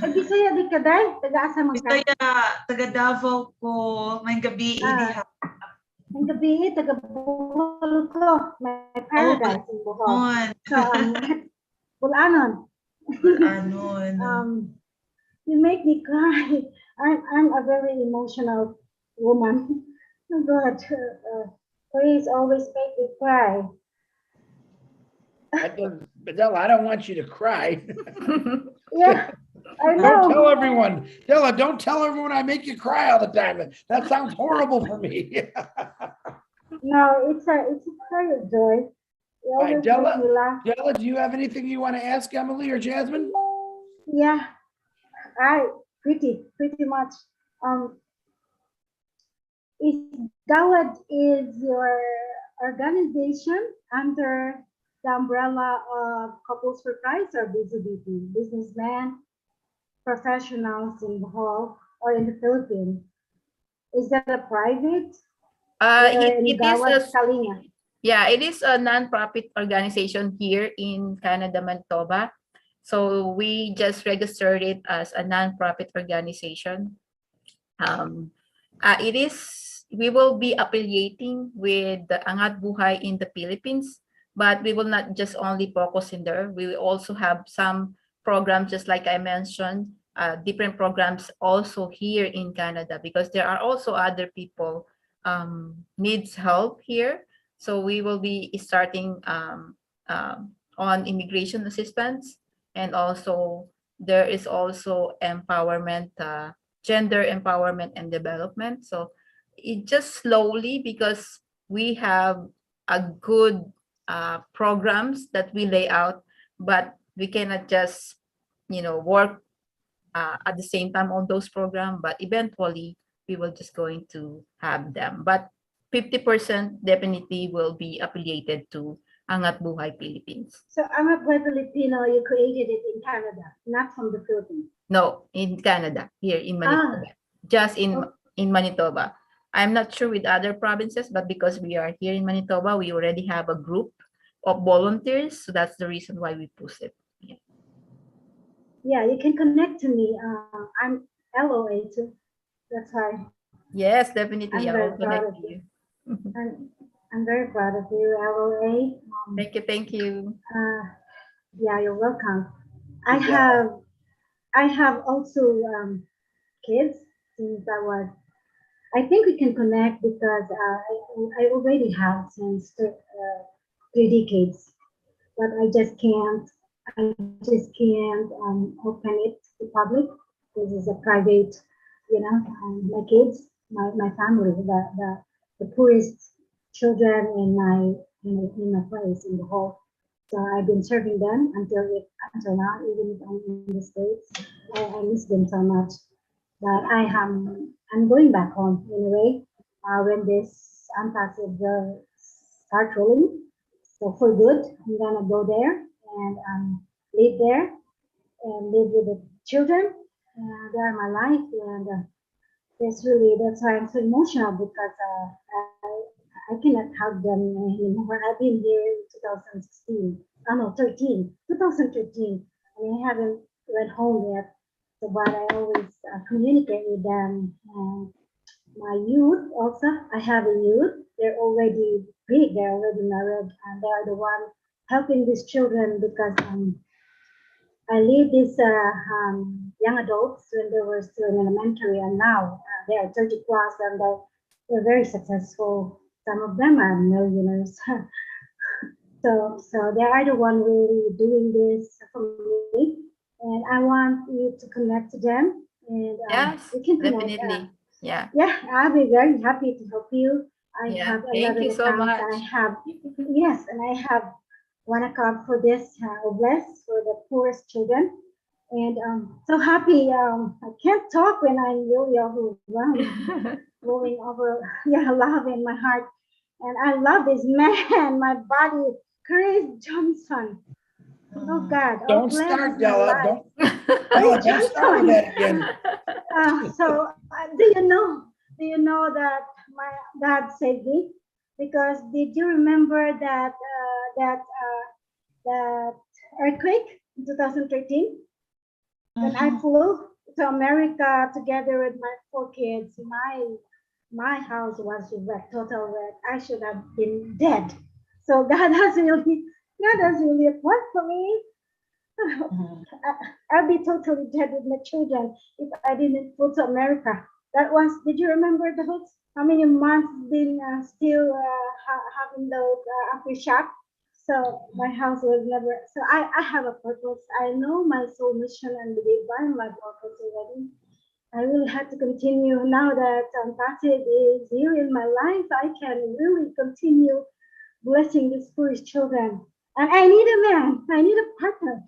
Ay, Bisaya di ka day. Taga-asa man ka.
Bisaya, taga Davao ko. May gabi,
Ah. Ang gabi, taga Bohol ko. May paradise in Bohol.
On.
So, Bulanon.
Anon.
You make me cry. I'm a very emotional woman. Oh God, please always make me cry.
Della, I don't want you to cry.
Yeah, I
Don't tell
know.
everyone. Della, don't tell everyone I make you cry all the time. That sounds horrible for me.
No, it's a cry of joy. You
All right,
always make
Della.
me laugh.
Della, do you have anything you want to ask Emily or Jasmine?
Yeah, pretty much. Is Dawad is your organization under the umbrella of Couples for Christ or BCBP, businessmen, professionals in the hall or in the Philippines? Is that a private?
It is
Dawad,
a,
Kalinga?
yeah, it is a non-profit organization here in Canada, Manitoba. So we just registered it as a non-profit organization. We will be affiliating with the Angat Buhay in the Philippines, but we will not just only focus in there. We will also have some programs, just like I mentioned, different programs also here in Canada, because there are also other people needs help here. So we will be starting on immigration assistance, and also there is also empowerment, gender empowerment and development. So it just slowly, because we have a good programs that we lay out, but we cannot just work at the same time on those programs, but eventually we will just going to have them. But 50% definitely will be affiliated to Angat Buhay Philippines.
So Angat Buhay Filipino, you created it in Canada, not from the Philippines.
No, in Canada, here in Manitoba. Just in Manitoba. I'm not sure with other provinces, but because we are here in Manitoba, we already have a group of volunteers. So that's the reason why we push it.
Yeah, you can connect to me. I'm LOA too. That's why.
Yes, definitely.
I'm
I
very
will
proud
connect
of
to you.
I'm very proud of you, LOA.
Thank you.
Yeah, you're welcome. I have also kids since I think we can connect because I already have since 3 decades, but I just can't open it to public. This is a private, my kids, my family, the poorest children in my place in the hall. So I've been serving them until now, even if I'm in the States. I miss them so much. But I'm going back home anyway when this ambassador start rolling. So for good, I'm gonna go there and live there and live with the children. They are my life, and that's why I'm so emotional because I cannot hug them anymore. I've been here in 2016. Oh no, 2013. I mean, I haven't went home yet. So, but I always communicate with them. And my youth also, I have a youth. They're already big. They're already married, and they are the one helping these children because I lead these young adults when they were still in elementary, and now they are 30 plus, and they're very successful. Some of them are millionaires. So they are the one really doing this for me, and I want you to connect to them, and
Yes,
we can connect.
definitely. Yeah.
Yeah, I'll be very happy to help you. I
Yeah.
have
Thank
11
you so
accounts.
much.
I have, yes, and I have one account for this bless for the poorest children. And so happy. I can't talk when I'm really overwhelmed, flowing over, yeah, love in my heart. And I love this man, my body, Chris Johnson. Oh God, oh
Don't
bless
start,
my
Della.
life.
Don't,
Chris
Della, don't start with
Johnson.
that again.
So do you know that my dad saved me? Because did you remember that earthquake in 2013 when I flew to America together with my 4 kids? My house was wrecked, total wreck. I should have been dead. So God has really apart for me. I'll be totally dead with my children if I didn't go to America. That was, did you remember those? How many months been still having those aftershock? So my house was never, so I have a purpose. I know my soul mission and the divine my purpose already. I really had to continue now that Pasig is here in my life. I can really continue blessing these foolish children. And I need a man. I need a partner.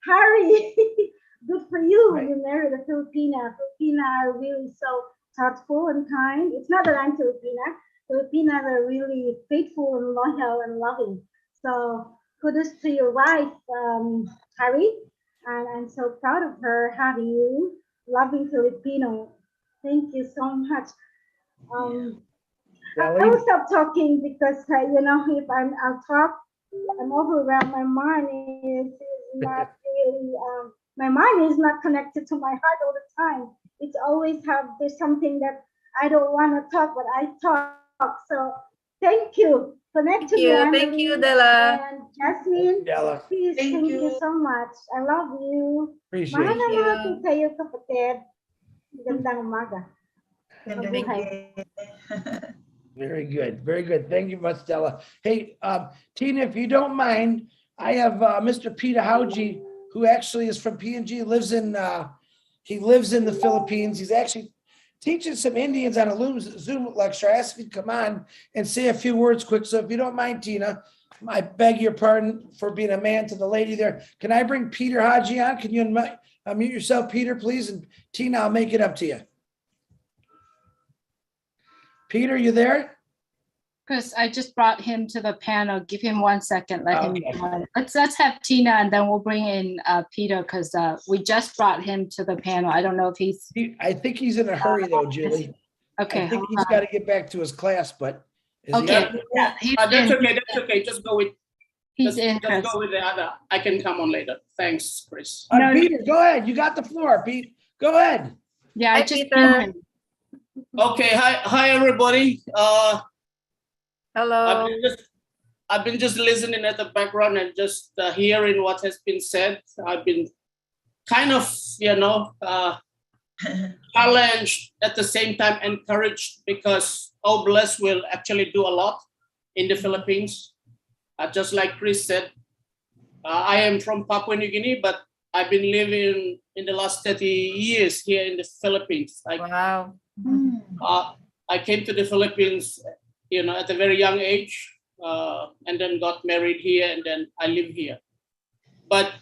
Harry, good for you.
Right.
You married a Filipina. Filipina are really so thoughtful and kind. It's not that I'm Filipina. Filipinas are really faithful and loyal and loving. So kudos to your wife, Harry. And I'm so proud of her having you, loving Filipino. Thank you so much. I will stop talking because if I'll talk, I'm overwhelmed. My mind is not really my mind is not connected to my heart all the time. It's always there's something that I don't want to talk, but I talk. So thank you. Connect to me,
Thank you, Della.
and Jasmine.
Della,
Please, thank you so much. I love you.
appreciate
Mahal
it.
na mahal ko kayo, kapatid. Gandang umaga.
Very good. Very good. Thank you much, Della. Hey, Tina, if you don't mind, I have Mr. Peter Hauji, who actually is from PNG, he lives in the Philippines. He's actually teaching some Indians on a Zoom lecture. I asked if he'd come on and say a few words quick. So if you don't mind, Tina, I beg your pardon for being a man to the lady there. Can I bring Peter Haji on? Can you unmute yourself, Peter, please? And Tina, I'll make it up to you. Peter, you there?
Chris, I just brought him to the panel. Give him 1 second. Let him.
Okay.
Let's have Tina, and then we'll bring in Peter because we just brought him to the panel. I don't know if he's.
I think he's in a hurry though, Julie.
Okay.
I think he's got to get back to his class, but.
Okay. Yeah,
That's okay. That's okay. Just go with.
He's
just,
in.
just go with the other. I can come on later. Thanks, Chris.
Peter, go ahead. You got the floor, Pete. Go ahead.
Yeah,
Hi,
I just.
Peter.
Okay. Hi, everybody.
Hello.
I've been just listening at the background and just hearing what has been said. I've been kind of, challenged at the same time, encouraged because Bless will actually do a lot in the Philippines. Just like Chris said, I am from Papua New Guinea, but I've been living in the last 30 years here in the Philippines.
Wow.
I came to the Philippines, at a very young age, and then got married here, and then I live here. But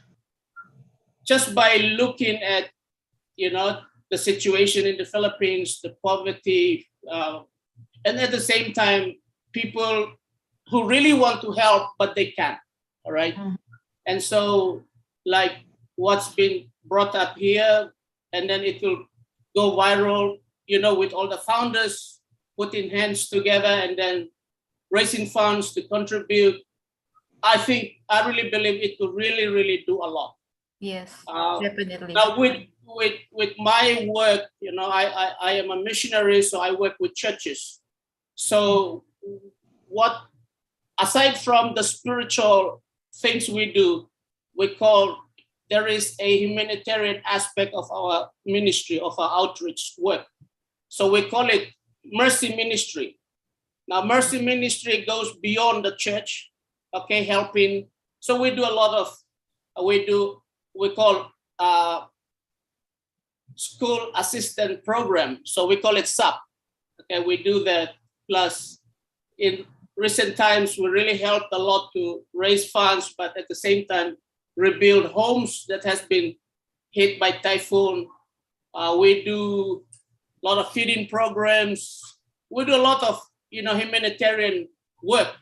just by looking at, the situation in the Philippines, the poverty, and at the same time, people who really want to help, but they can't, all right? And so, like what's been brought up here, and then it will go viral, with all the founders putting hands together and then raising funds to contribute. I really believe it could really, really do a lot.
Yes,
Uh,
definitely.
Now with my work, I am a missionary, so I work with churches. So what, aside from the spiritual things we do, there is a humanitarian aspect of our ministry, of our outreach work. So we call it mercy ministry. Now, mercy ministry goes beyond the church, okay, helping. So we do a lot of, we call school assistant program. So we call it SAP. Okay, we do that. Plus, in recent times, we really helped a lot to raise funds, but at the same time, rebuild homes that has been hit by typhoon. We do a lot of feeding programs. We do a lot of humanitarian work.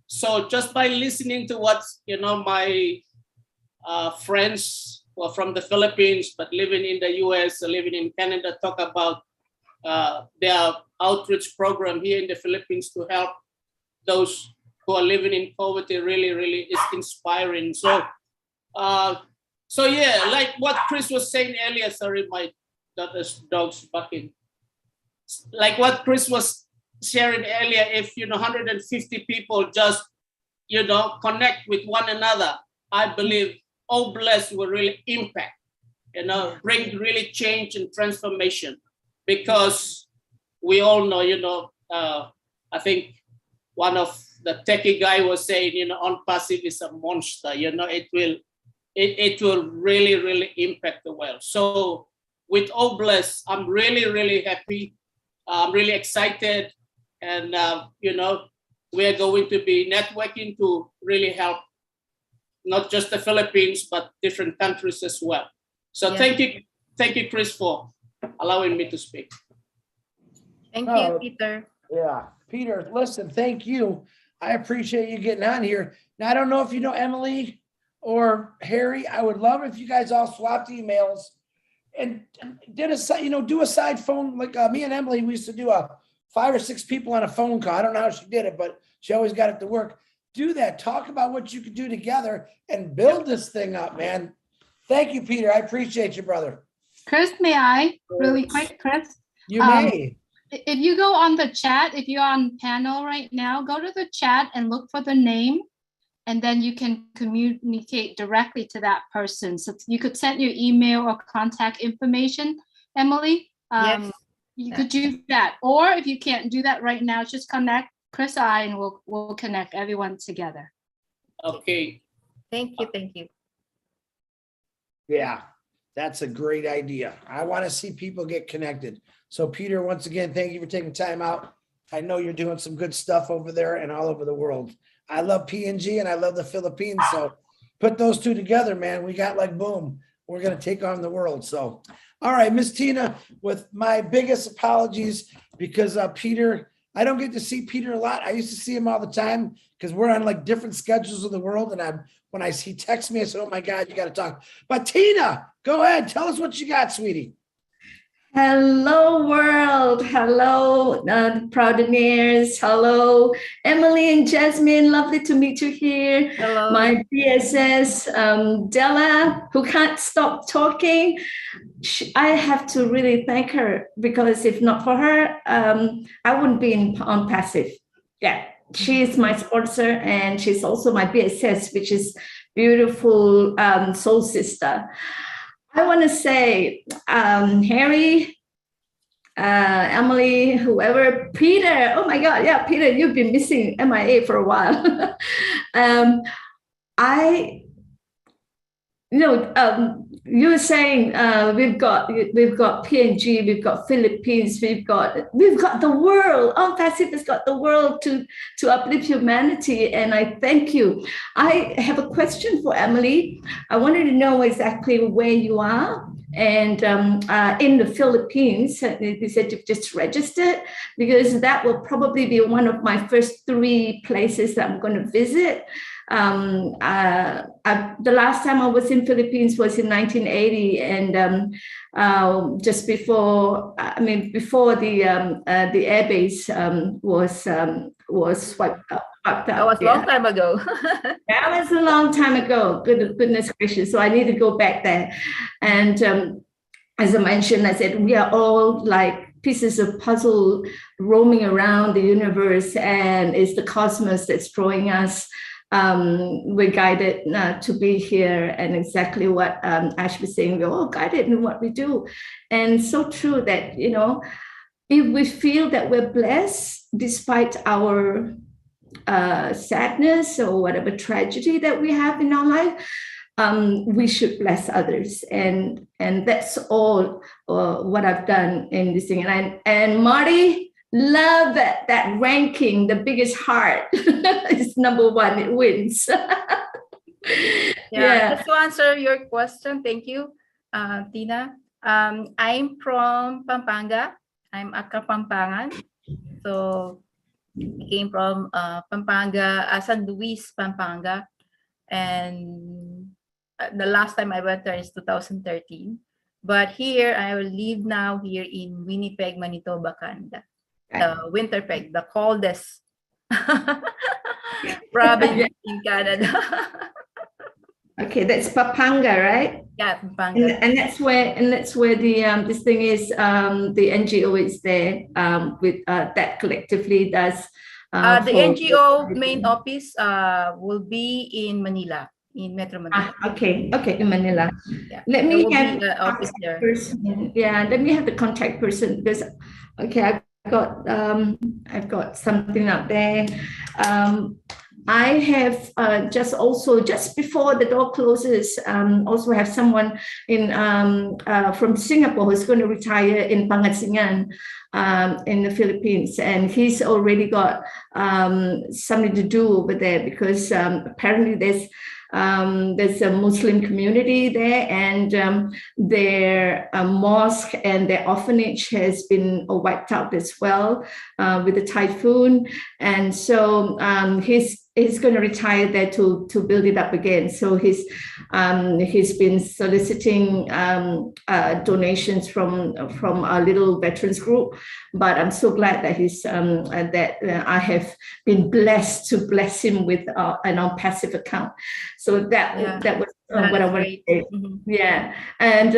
So just by listening to what my friends who are from the Philippines but living in the US, living in Canada, talk about their outreach program here in the Philippines to help those who are living in poverty, really, really is inspiring. So yeah, like what Chris was saying earlier, sorry, my daughter's dog's barking. Like what Chris was sharing earlier, if 150 people just connect with one another, I believe all blessed will really impact, bring really change and transformation. Because we all know, I think one of the techie guy was saying, unpassive is a monster. It will really, really impact the world. So with all blessed, I'm really, really happy. I'm really excited. And, we're going to be networking to really help not just the Philippines, but different countries as well. So
Yeah.
Thank you, Chris, for allowing me to speak.
Thank
Oh.
you, Peter.
Yeah, Peter, listen, thank you. I appreciate you getting on here. Now, I don't know if you know Emily or Harry. I would love if you guys all swapped emails and did do a side phone. Like me and Emily, we used to do a 5 or 6 people on a phone call. I don't know how she did it, but she always got it to work. Do that. Talk about what you could do together and build this thing up, man. Thank you, Peter. I appreciate you, brother.
Chris, may I really quick, Chris?
You may.
If you go on the chat, if you're on panel right now, go to the chat and look for the name, and then you can communicate directly to that person. So you could send your email or contact information, Emily.
Yes.
You could do that. Or if you can't do that right now, just connect Chris and I, and we'll connect everyone together.
Okay.
Thank you. Thank you.
Yeah, that's a great idea. I want to see people get connected. So Peter, once again, thank you for taking time out. I know you're doing some good stuff over there and all over the world. I love PNG and I love the Philippines. So put those two together, man. We got like, boom, we're going to take on the world. So, all right, Miss Tina, with my biggest apologies, because Peter, I don't get to see Peter a lot. I used to see him all the time because we're on like different schedules of the world. And when he texts me, I said, oh my God, you got to talk. But Tina, go ahead. Tell us what you got, sweetie.
Hello, world. Hello, Proudeneers. Hello, Emily and Jasmine. Lovely to meet you here.
Hello.
My BSS, Della, who can't stop talking. I have to really thank her, because if not for her, I wouldn't be on passive. Yeah, she is my sponsor, and she's also my BSS, which is beautiful soul sister. I want to say, Harry, Emily, whoever, Peter, oh my God, yeah, Peter, you've been missing MIA for a while. You were saying we've got PNG, we've got Philippines, we've got the world. Passive has got the world to uplift humanity, and I thank you. I have a question for Emily. I wanted to know exactly where you are, and in the Philippines. You said you've just registered, because that will probably be one of my first 3 places that I'm going to visit. The last time I was in Philippines was in 1980, and just before the airbase was was wiped out.
That was a long time ago.
That was a long time ago. Goodness gracious. So I need to go back there. And as I mentioned, I said, we are all like pieces of puzzle roaming around the universe, and it's the cosmos that's drawing us. We're guided to be here, and exactly what Ash was saying, we're all guided in what we do. And so true that, you know, if we feel that we're blessed despite our sadness or whatever tragedy that we have in our life, we should bless others, and that's all what I've done in this thing. And Marty, love that ranking, the biggest heart is number one, it wins.
Yeah, just to answer your question, thank you, Tina. I'm from Pampanga. I'm a Kapampangan. So I came from Pampanga, San Luis, Pampanga. And the last time I went there is 2013. But here, I will live now here in Winnipeg, Manitoba, Canada. The Winterpeg, the coldest province in Canada.
Okay, that's Papanga, right?
Yeah, Pampanga.
And that's where the this thing is, the NGO is there with that collectively does.
The NGO main office will be in Manila, in Metro Manila.
Okay, in Manila.
Yeah.
Let me have
the office there.
Person. Yeah, let me have the contact person, because I've got something up there. I have just before the door closes, also have someone in from Singapore who's going to retire in Pangasinan, in the Philippines, and he's already got something to do over there, because apparently there's a Muslim community there, and their mosque and their orphanage has been wiped out as well with the typhoon, and so he's going to retire there to build it up again. So he's been soliciting donations from our little veterans group. But I'm so glad that I have been blessed to bless him with an on-passive account. So that was what I wanted to say.
Mm-hmm.
Yeah, and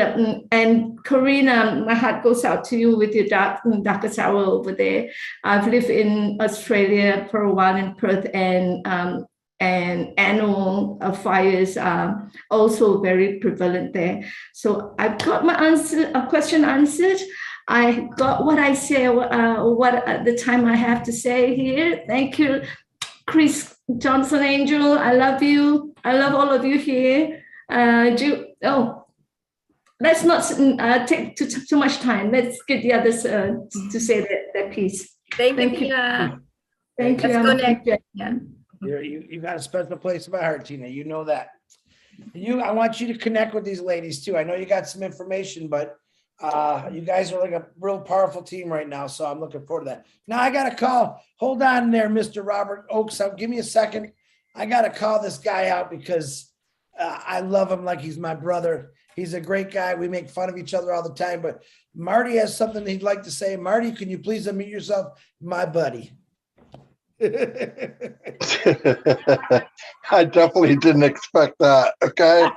Karina, my heart goes out to you with your darkest hour over there. I've lived in Australia for a while in Perth, and annual fires are also very prevalent there. So I've got my question answered. I got what I say, what the time I have to say here. Thank you, Chris Johnson Angel. I love you. I love all of you here. Let's not take too much time. Let's get the others to say their piece.
Thank you, Tina.
Thank you.
Let's connect. Yeah.
You got a special place in my heart, Tina. You know that. I want you to connect with these ladies too. I know you got some information, but you guys are like a real powerful team right now. So I'm looking forward to that. Now I got a call. Hold on there, Mr. Robert Oakes. Give me a second. I got to call this guy out because I love him like he's my brother. He's a great guy. We make fun of each other all the time, but Marty has something he'd like to say. Marty, can you please unmute yourself? My buddy.
I definitely didn't expect that. Okay.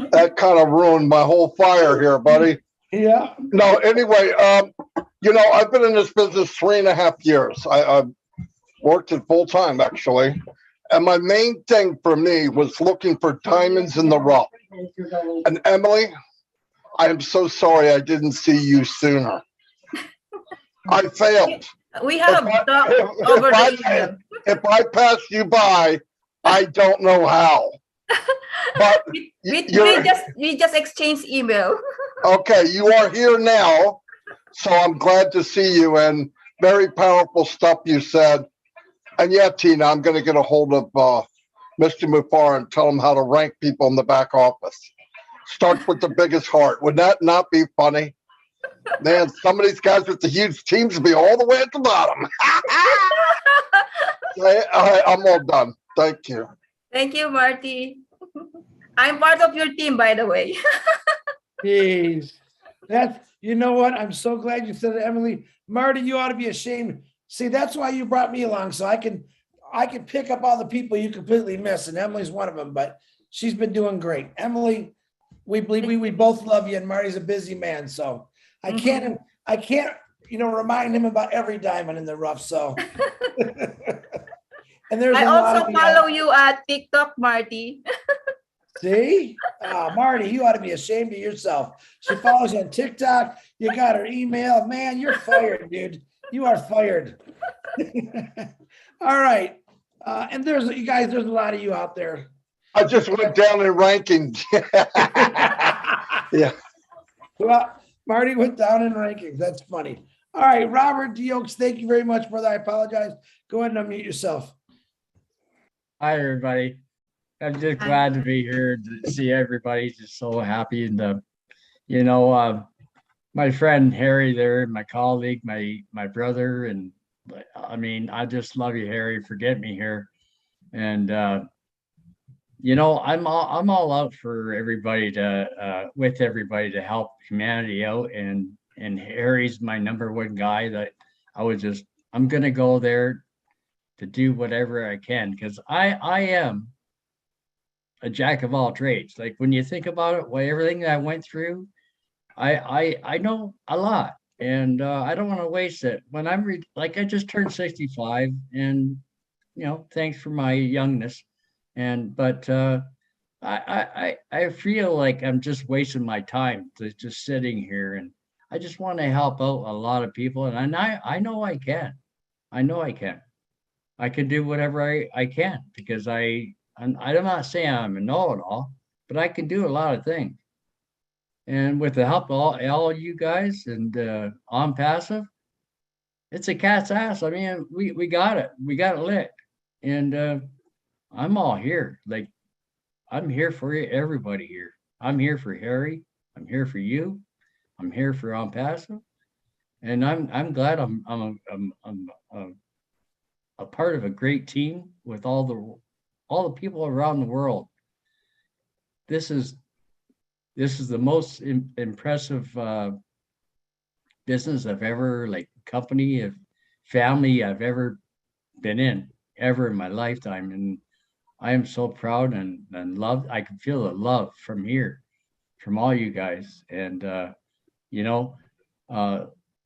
That kind of ruined my whole fire here, buddy.
Yeah.
No, anyway, I've been in this business 3.5 years. I've worked it full time, actually. And my main thing for me was looking for diamonds in the rough. And Emily, I am so sorry I didn't see you sooner. I failed.
We have
if I pass you by, I don't know how. But
we just exchanged email.
Okay, you are here now, so I'm glad to see you, and very powerful stuff you said. And yeah, Tina, I'm going to get a hold of Mr. Mufar and tell him how to rank people in the back office. Start with the biggest heart. Would that not be funny? Man, some of these guys with the huge teams be all the way at the bottom. I'm all done. Thank you.
Thank you, Marty. I'm part of your team, by the way.
Jeez. You know what? I'm so glad you said it, Emily. Marty, you ought to be ashamed. See, that's why you brought me along, so I can pick up all the people you completely miss, and Emily's one of them, but she's been doing great. Emily, we believe we both love you, and Marty's a busy man, so I can't, remind him about every diamond in the rough, so. And there's
I
a lot
also
of
follow you at TikTok, Marty.
See, Marty, you ought to be ashamed of yourself. She follows you on TikTok. You got her email. Man, you're fired, dude. You are fired. All right. And there's a lot of you out there.
I just went down in rankings. Yeah.
Well, Marty went down in rankings. That's funny. All right, Robert Deokes, thank you very much, brother. I apologize. Go ahead and unmute yourself.
Hi, everybody. I'm just
Hi.
glad to be here to see everybody. Just so happy. And, my friend Harry there, my colleague, my brother. And I mean, I just love you, Harry, for getting me here. And, I'm all out for everybody with everybody to help humanity out. And Harry's my number one guy that I'm going to go there to do whatever I can, because I am a jack of all trades. Like when you think about it, everything that I went through, I know a lot, and I don't want to waste it. When I just turned 65, and thanks for my youngness, but I feel like I'm just wasting my time just sitting here, and I just want to help out a lot of people, and I know I can. I can do whatever I can, because I'm not saying I'm a know-it-all, but I can do a lot of things. And with the help of all you guys and on passive, it's a cat's ass. I mean, we got it. We got it lit. And I'm all here. Like, I'm here for you, everybody here. I'm here for Harry. I'm here for you. I'm here for on passive. And I'm glad I'm a part of a great team with all the people around the world. This is the most impressive business I've ever, company of family I've ever been in, ever in my lifetime. And I am so proud and loved. I can feel the love from here, from all you guys. And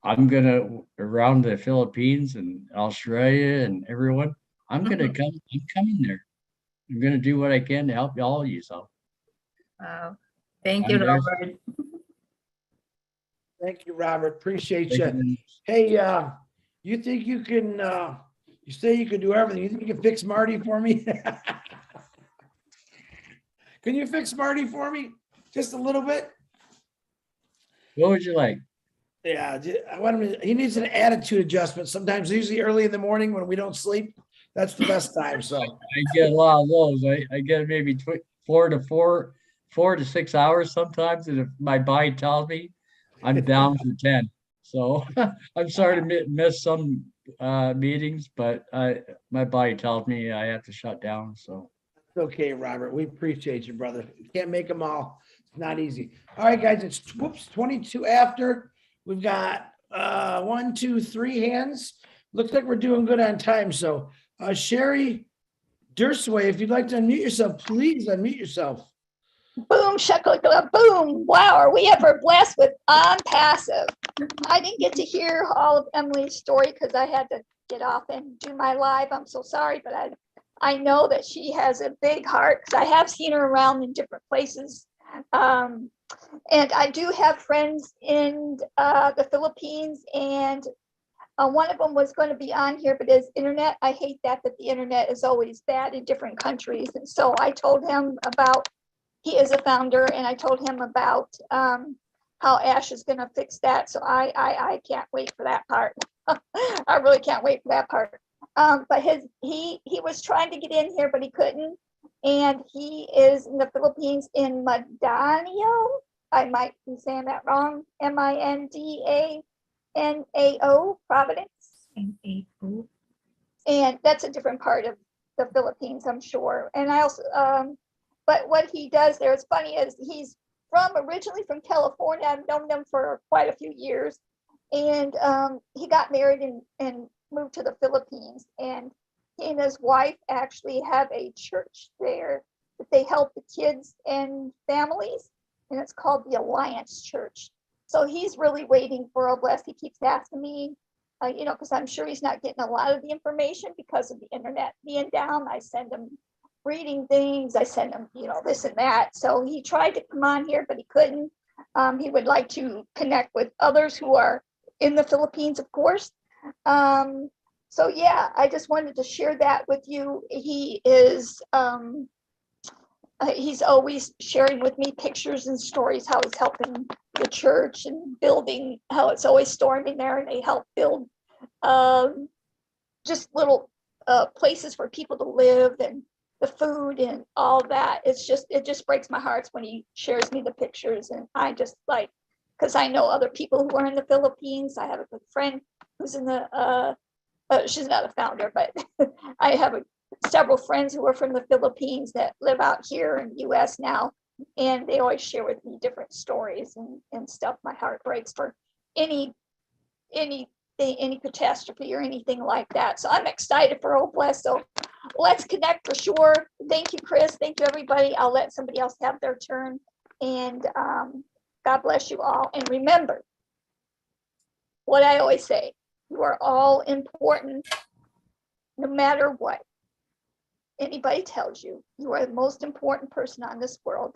I'm gonna around the Philippines and Australia and everyone. I'm coming there. I'm gonna do what I can to help all of you. So
Wow. Thank you,
there's-
Robert.
Thank you, Robert. Appreciate
Thank
you.
you.
Hey, you think you can, you say you can do everything. You think you can fix Marty for me? Can you fix Marty for me? Just a little bit?
What would you like?
Yeah, I want him he needs an attitude adjustment. Sometimes, usually early in the morning when we don't sleep, that's the best time. So
I get a lot of those. I get maybe 4 to 6 hours sometimes, and if my body tells me, I'm down for 10. So I'm sorry to miss some meetings, but my body tells me I have to shut down. So
it's okay, Robert. We appreciate you, brother. You can't make them all. It's not easy. All right, guys, it's 22 after. We've got 1, 2, 3 hands. Looks like we're doing good on time. So Sherry Dursway, if you'd like to unmute yourself, please unmute yourself.
Boom, shakalaka, boom. Wow, are we ever blessed with on passive? I didn't get to hear all of Emily's story because I had to get off and do my live. I'm so sorry, but I know that she has a big heart because I have seen her around in different places. And I do have friends in the Philippines, and one of them was going to be on here, but his internet, I hate that the internet is always bad in different countries. And so I told him about, he is a founder, and I told him about how Ash is going to fix that. So I can't wait for that part. I really can't wait for that part. But he was trying to get in here, but he couldn't. And he is in the Philippines in Mindanao. I might be saying that wrong. Mindanao, Providence. And that's a different part of the Philippines, I'm sure. And I also, but what he does there is funny is he's originally from California. I've known him for quite a few years. And he got married in moved to the Philippines, and he and his wife actually have a church there that they help the kids and families, and it's called the Alliance Church. So he's really waiting for Oblast. He keeps asking me, because I'm sure he's not getting a lot of the information because of the internet being down. I send him reading things, I send him, this and that. So he tried to come on here, but he couldn't. He would like to connect with others who are in the Philippines, of course. So yeah, I just wanted to share that with you. He is, he's always sharing with me pictures and stories, how he's helping the church and building, how it's always storming there, and they help build just little places for people to live, and the food and all that. It just breaks my heart when he shares me the pictures, and I just like, because I know other people who are in the Philippines. I have a good friend who's in the she's not a founder, but I have several friends who are from the Philippines that live out here in the US now, and they always share with me different stories and stuff. My heart breaks for any catastrophe or anything like that. So I'm excited for Oblast. So let's connect for sure. Thank you, Chris. Thank you, everybody. I'll let somebody else have their turn. And God bless you all. And remember what I always say, you are all important, no matter what anybody tells you. You are the most important person on this world.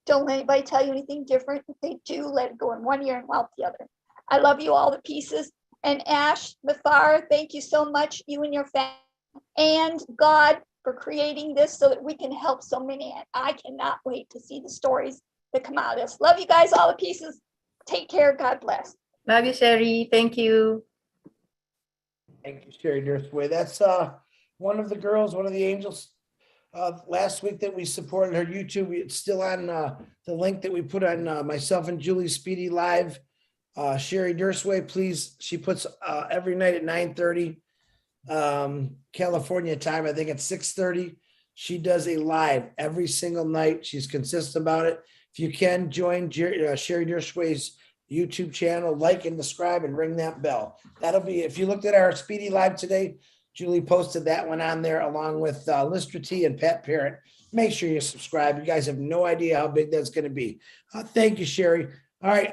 Don't let anybody tell you anything different. If they do, let it go in one ear and out the other. I love you all to pieces. And Ash, Mithar, thank you so much, you and your family, and God for creating this so that we can help so many. And I cannot wait to see the stories that come out of this. Love you guys all to pieces. Take care. God bless.
Love you, Sherry. Thank you.
Thank you, Sherry Durstway. That's one of the girls, one of the angels last week that we supported her YouTube. It's still on the link that we put on myself and Julie Speedy Live. Sherry Durstway, please. She puts every night at 9:30 California time. I think it's 6:30. She does a live every single night. She's consistent about it. If you can join Sherry Durstway's YouTube channel, like and subscribe and ring that bell. That'll be, if you looked at our Speedy Live today, Julie posted that one on there along with Listra T and Pat Parent. Make sure you subscribe. You guys have no idea how big that's going to be. Thank you, Sherry. All right,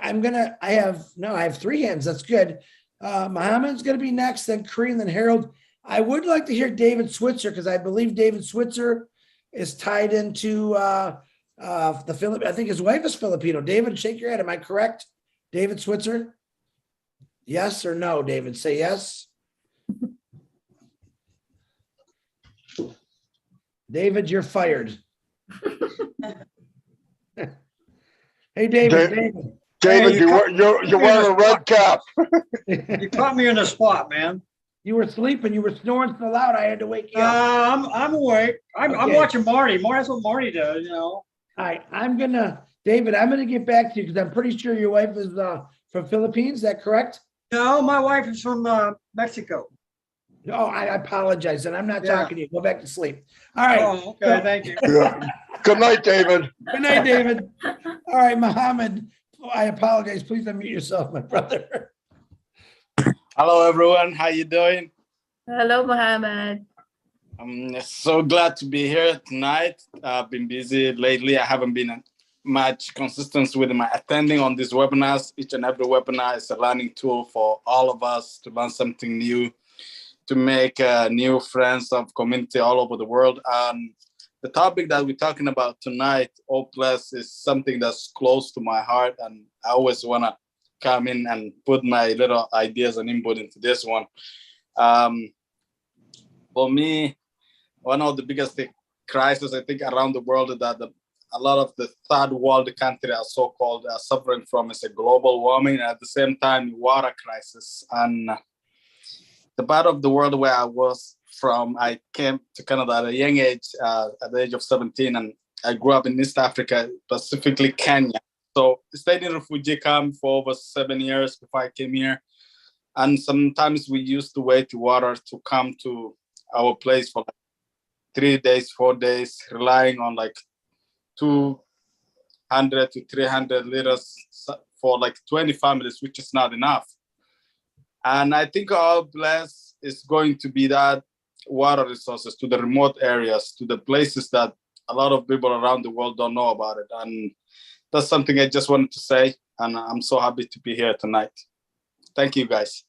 I have three hands. That's good. Muhammad's going to be next, then Kareem, then Harold. I would like to hear David Switzer, because I believe David Switzer is tied into the Philippines. I think his wife is Filipino. David, shake your head. Am I correct? David Switzer? Yes or no, David? Say yes. David, you're fired. Hey, David.
David, you're wearing a red cap.
You caught me in the spot, man.
You were sleeping. You were snoring so loud. I had to wake you up.
I'm awake. I'm watching Marty. That's what Marty does, you know.
All right, David, I'm gonna get back to you because I'm pretty sure your wife is from Philippines. Is that correct?
No, my wife is from Mexico.
Oh, I apologize, and I'm not talking to you. Go back to sleep. All right.
Oh, okay, thank you.
Yeah. Good night, David.
Good night, David. All right, Muhammad. I apologize. Please unmute yourself, my brother.
Hello, everyone. How you doing?
Hello, Muhammad.
I'm so glad to be here tonight. I've been busy lately. I haven't been much consistent with my attending on these webinars. Each and every webinar is a learning tool for all of us to learn something new, to make new friends of community all over the world. The topic that we're talking about tonight, Oblast, is something that's close to my heart, and I always want to come in and put my little ideas and input into this one. For me, one of the biggest crises, I think, around the world that a lot of the third world countries are so-called are suffering from is a global warming, and at the same time, water crisis. And the part of the world where I was from, I came to Canada at a young age, at the age of 17, and I grew up in East Africa, specifically Kenya. So I stayed in refugee camp for over 7 years before I came here. And sometimes we used to wait water to come to our place for like 3 days, 4 days, relying on like 200 to 300 liters for like 20 families, which is not enough. And I think Oblast is going to be that water resources to the remote areas, to the places that a lot of people around the world don't know about it. And that's something I just wanted to say. And I'm so happy to be here tonight. Thank you, guys.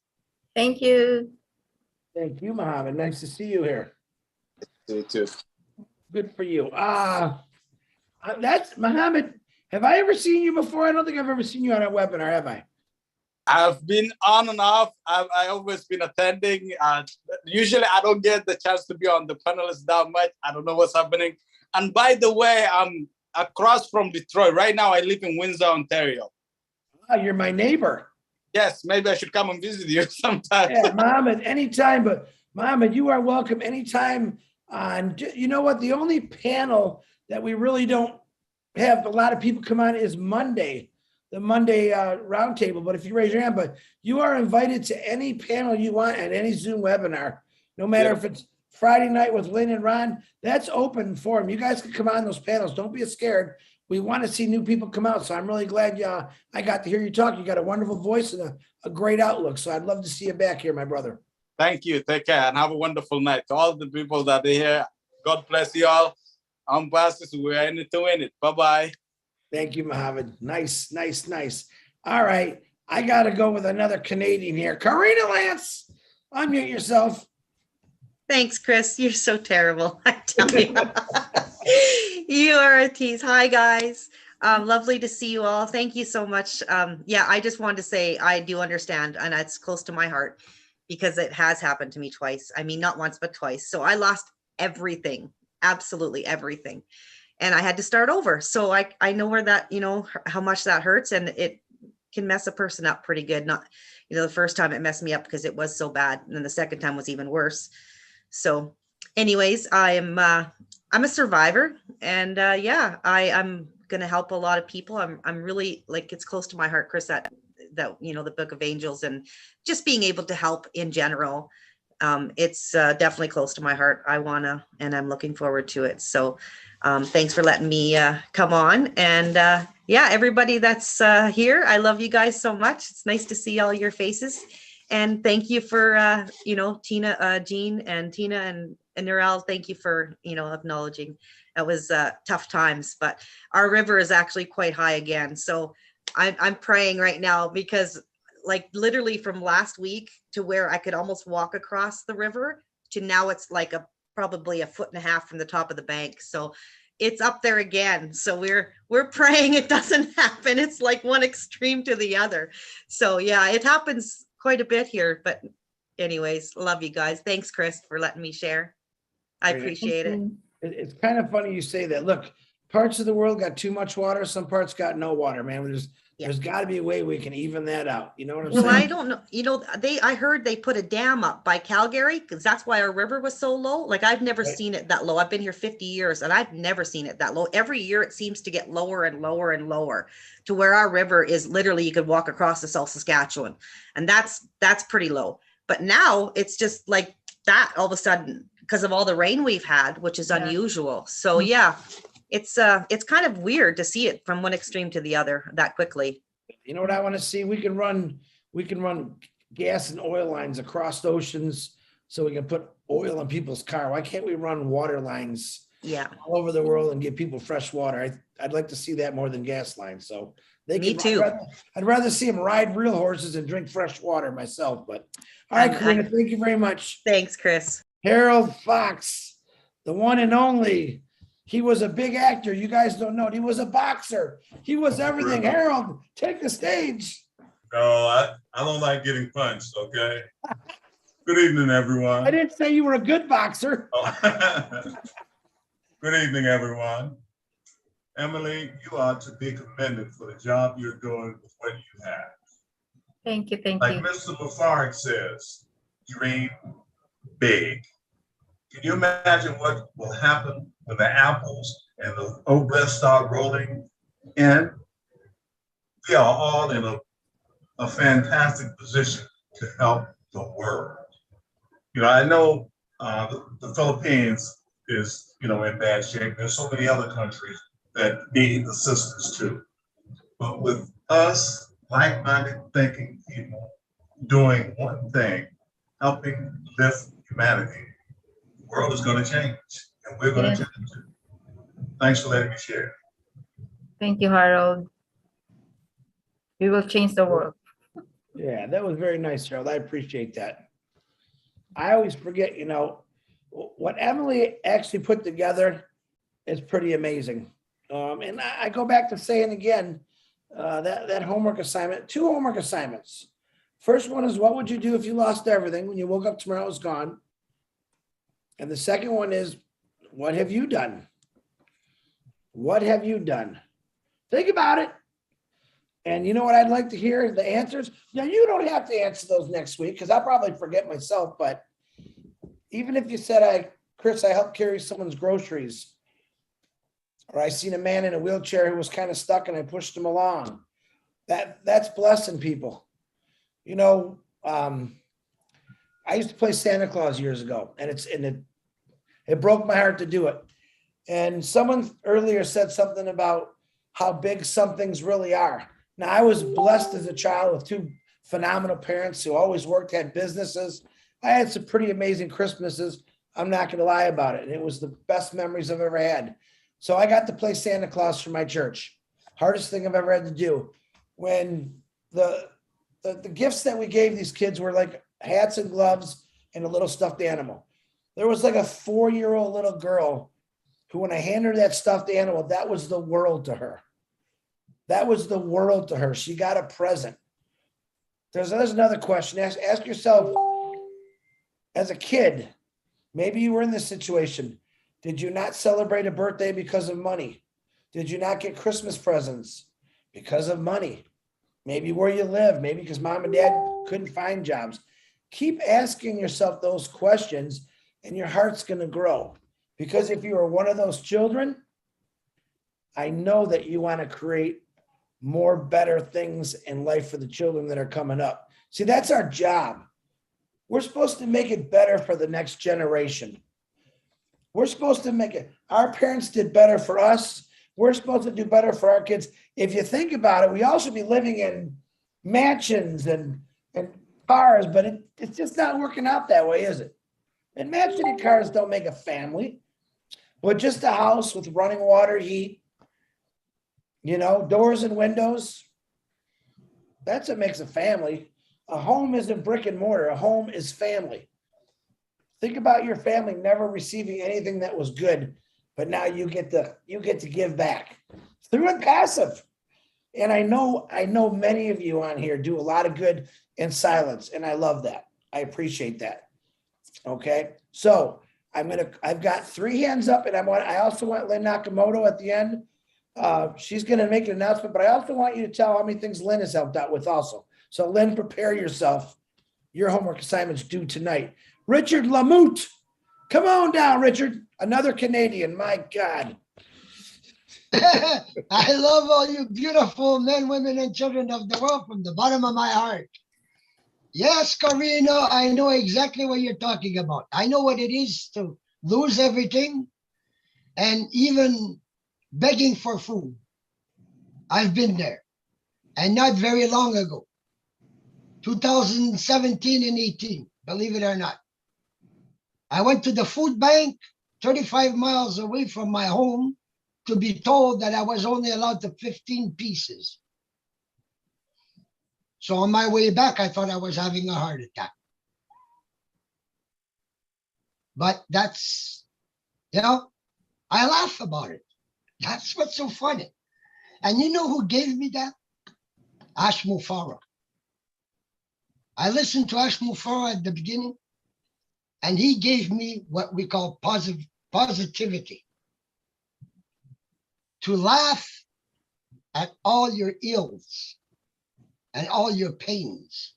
Thank you.
Thank you, Mohammed. Nice to see you here.
You too.
Good for you. That's Mohammed. Have I ever seen you before? I don't think I've ever seen you on a webinar, have I?
I've been on and off. I've always been attending. Usually I don't get the chance to be on the panelists that much. I don't know what's happening. And by the way, I'm across from Detroit. Right now I live in Windsor, Ontario.
You're my neighbor.
Yes, maybe I should come and visit you sometime.
Yeah, Mohammed, anytime. But Mohammed, you are welcome anytime. You know what? The only panel that we really don't have a lot of people come on is Monday, the Monday roundtable. But if you raise your hand, but you are invited to any panel you want at any Zoom webinar, no matter if it's Friday night with Lynn and Ron, that's open for them. You guys can come on those panels. Don't be scared. We want to see new people come out. So I'm really glad I got to hear you talk. You got a wonderful voice and a great outlook. So I'd love to see you back here, my brother.
Thank you. Take care and have a wonderful night. To all the people that are here, God bless you all. I'm Pastor. We're in it to win it. Bye-bye.
Thank you, Mohammed. Nice, nice, nice. All right. I got to go with another Canadian here. Karina Lance, unmute yourself.
Thanks, Chris. You're so terrible. I tell you. You are a tease. Hi, guys. Lovely to see you all. Thank you so much. Yeah, I just wanted to say I do understand, and it's close to my heart because it has happened to me twice. I mean, not once, but twice. So I lost everything, absolutely everything. And I had to start over. So I know where that, how much that hurts, and it can mess a person up pretty good. Not, the first time it messed me up because it was so bad. And then the second time was even worse. So anyways, I'm a survivor, and I'm going to help a lot of people. I'm really, like, it's close to my heart, Chris, that the Book of Angels and just being able to help in general. It's definitely close to my heart. And I'm looking forward to it. So thanks for letting me come on. And everybody that's here, I love you guys so much. It's nice to see all your faces. And thank you for, Tina, Jean and Tina and Narelle. Thank you for, acknowledging. That was tough times, but our river is actually quite high again. So I'm praying right now because, like, literally from last week to where I could almost walk across the river to now it's like probably 1.5 feet from the top of the bank. So it's up there again. So we're praying it doesn't happen. It's like one extreme to the other. So yeah, it happens quite a bit here, but anyways, love you guys. Thanks, Chris, for letting me share. I appreciate it.
It's kind of funny you say that. Look, parts of the world got too much water. Some parts got no water, man. There's got to be a way we can even that out. You know what I'm saying?
Well, I don't know. I heard they put a dam up by Calgary because that's why our river was so low. Like, I've never seen it that low. I've been here 50 years and I've never seen it that low. Every year it seems to get lower and lower and lower to where our river is literally, you could walk across to South Saskatchewan, and that's pretty low. But now it's just like that all of a sudden because of all the rain we've had, which is unusual. So yeah. It's kind of weird to see it from one extreme to the other that quickly.
You know what I want to see? We can run gas and oil lines across oceans so we can put oil in people's car. Why can't we run water lines all over the world and give people fresh water? I'd like to see that more than gas lines. So
Me too.
I'd rather see them ride real horses and drink fresh water myself. But all right, Karina, thank you very much.
Thanks, Chris.
Harold Fox, the one and only. He was a big actor. You guys don't know it. He was a boxer. He was everything. Harold, take the stage.
No, I don't like getting punched, okay? Good evening, everyone.
I didn't say you were a good boxer.
Good evening, everyone. Emily, you are to be commended for the job you're doing with what you have.
Thank you.
Like Mr. Mubarak says, dream big. Can you imagine what will happen when the apples and the obelisk start rolling in? We are all in a fantastic position to help the world. I know the Philippines is, in bad shape. There's so many other countries that need assistance too. But with us, like-minded thinking people doing one thing, helping lift humanity, the world is going to change, and we're going to
Yes.
change it. Thanks for letting me share.
Thank you, Harold. We will change the world.
Yeah, that was very nice, Harold. I appreciate that. I always forget, what Emily actually put together is pretty amazing. And I go back to saying again, that homework assignment, 2 homework assignments. First one is, what would you do if you lost everything when you woke up tomorrow it was gone? And the second one is, what have you done? What have you done? Think about it. And you know what I'd like to hear? The answers. Now, you don't have to answer those next week because I'll probably forget myself. But even if you said, Chris, I helped carry someone's groceries, or I seen a man in a wheelchair who was kind of stuck and I pushed him along. That's blessing people. I used to play Santa Claus years ago, and it broke my heart to do it. And someone earlier said something about how big some things really are. Now, I was blessed as a child with 2 phenomenal parents who always worked, had businesses. I had some pretty amazing Christmases. I'm not going to lie about it. And it was the best memories I've ever had. So I got to play Santa Claus for my church. Hardest thing I've ever had to do. When the gifts that we gave these kids were like hats and gloves and a little stuffed animal. There was like a 4-year-old little girl who, when I handed her that stuffed animal, that was the world to her. That was the world to her. She got a present. There's another question. Ask yourself, as a kid, maybe you were in this situation. Did you not celebrate a birthday because of money? Did you not get Christmas presents because of money? Maybe where you live, maybe because mom and dad couldn't find jobs. Keep asking yourself those questions and your heart's going to grow. Because if you are one of those children, I know that you want to create more better things in life for the children that are coming up. See, that's our job. We're supposed to make it better for the next generation. We're supposed to make it. Our parents did better for us. We're supposed to do better for our kids. If you think about it, we all should be living in mansions and cars, but it's just not working out that way, is it? And mansion and cars don't make a family, but just a house with running water, heat, doors and windows. That's what makes a family. A home isn't brick and mortar. A home is family. Think about your family never receiving anything that was good, but now you get to give back through and passive. And I know many of you on here do a lot of good in silence, and I love that. I appreciate that. Okay, so I've got 3 hands up, and I also want Lynn Nakamoto at the end. She's gonna make an announcement, but I also want you to tell how many things Lynn has helped out with also. So Lynn, prepare yourself. Your homework assignment's due tonight. Richard Lamoute, come on down, Richard. Another Canadian, my God.
I love all you beautiful men, women, and children of the world from the bottom of my heart. Yes, Carino, I know exactly what you're talking about. I know what it is to lose everything and even begging for food. I've been there, and not very long ago, 2017 and 18, believe it or not. I went to the food bank 35 miles away from my home to be told that I was only allowed to 15 pieces. So on my way back, I thought I was having a heart attack. But that's, I laugh about it. That's what's so funny. And you know who gave me that? Ash Mufarah. I listened to Ash Mufarah at the beginning, and he gave me what we call positivity. To laugh at all your ills and all your pains,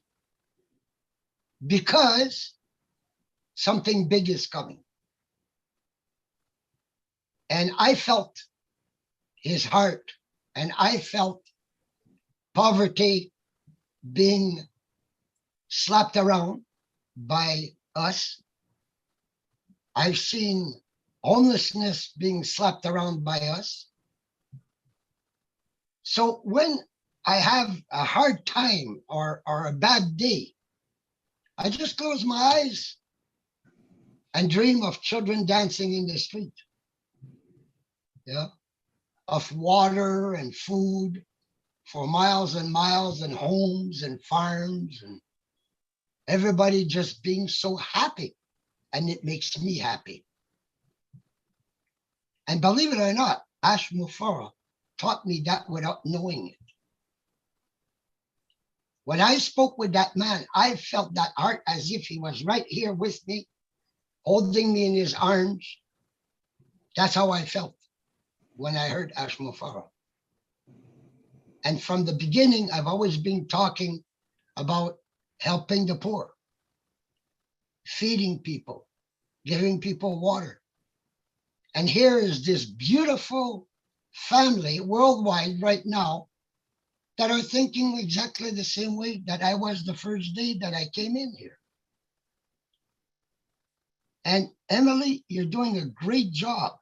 because something big is coming. And I felt his heart, and I felt poverty being slapped around by us. I've seen homelessness being slapped around by us. So when I have a hard time or a bad day, I just close my eyes and dream of children dancing in the street. Yeah. Of water and food for miles and miles, and homes and farms, and everybody just being so happy. And it makes me happy. And believe it or not, Ash Mufara taught me that without knowing it. When I spoke with that man, I felt that heart as if he was right here with me, holding me in his arms. That's how I felt when I heard Ash Mufara. And from the beginning, I've always been talking about helping the poor, feeding people, giving people water. And here is this beautiful family worldwide right now that are thinking exactly the same way that I was the first day that I came in here. And Emily, you're doing a great job.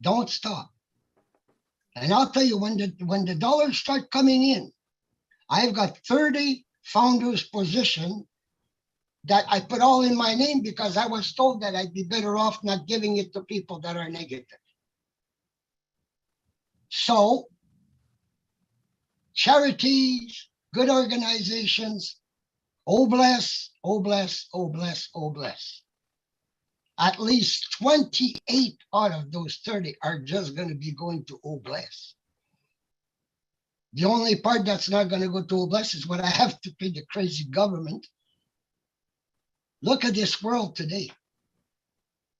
Don't stop. And I'll tell you, when the dollars start coming in, I've got 30 founders position that I put all in my name because I was told that I'd be better off not giving it to people that are negative. So charities, good organizations, oh bless, oh bless, oh bless, oh bless. At least 28 out of those 30 are just going to be going to oh bless. The only part that's not going to go to oh bless is what I have to pay the crazy government. Look at this world today.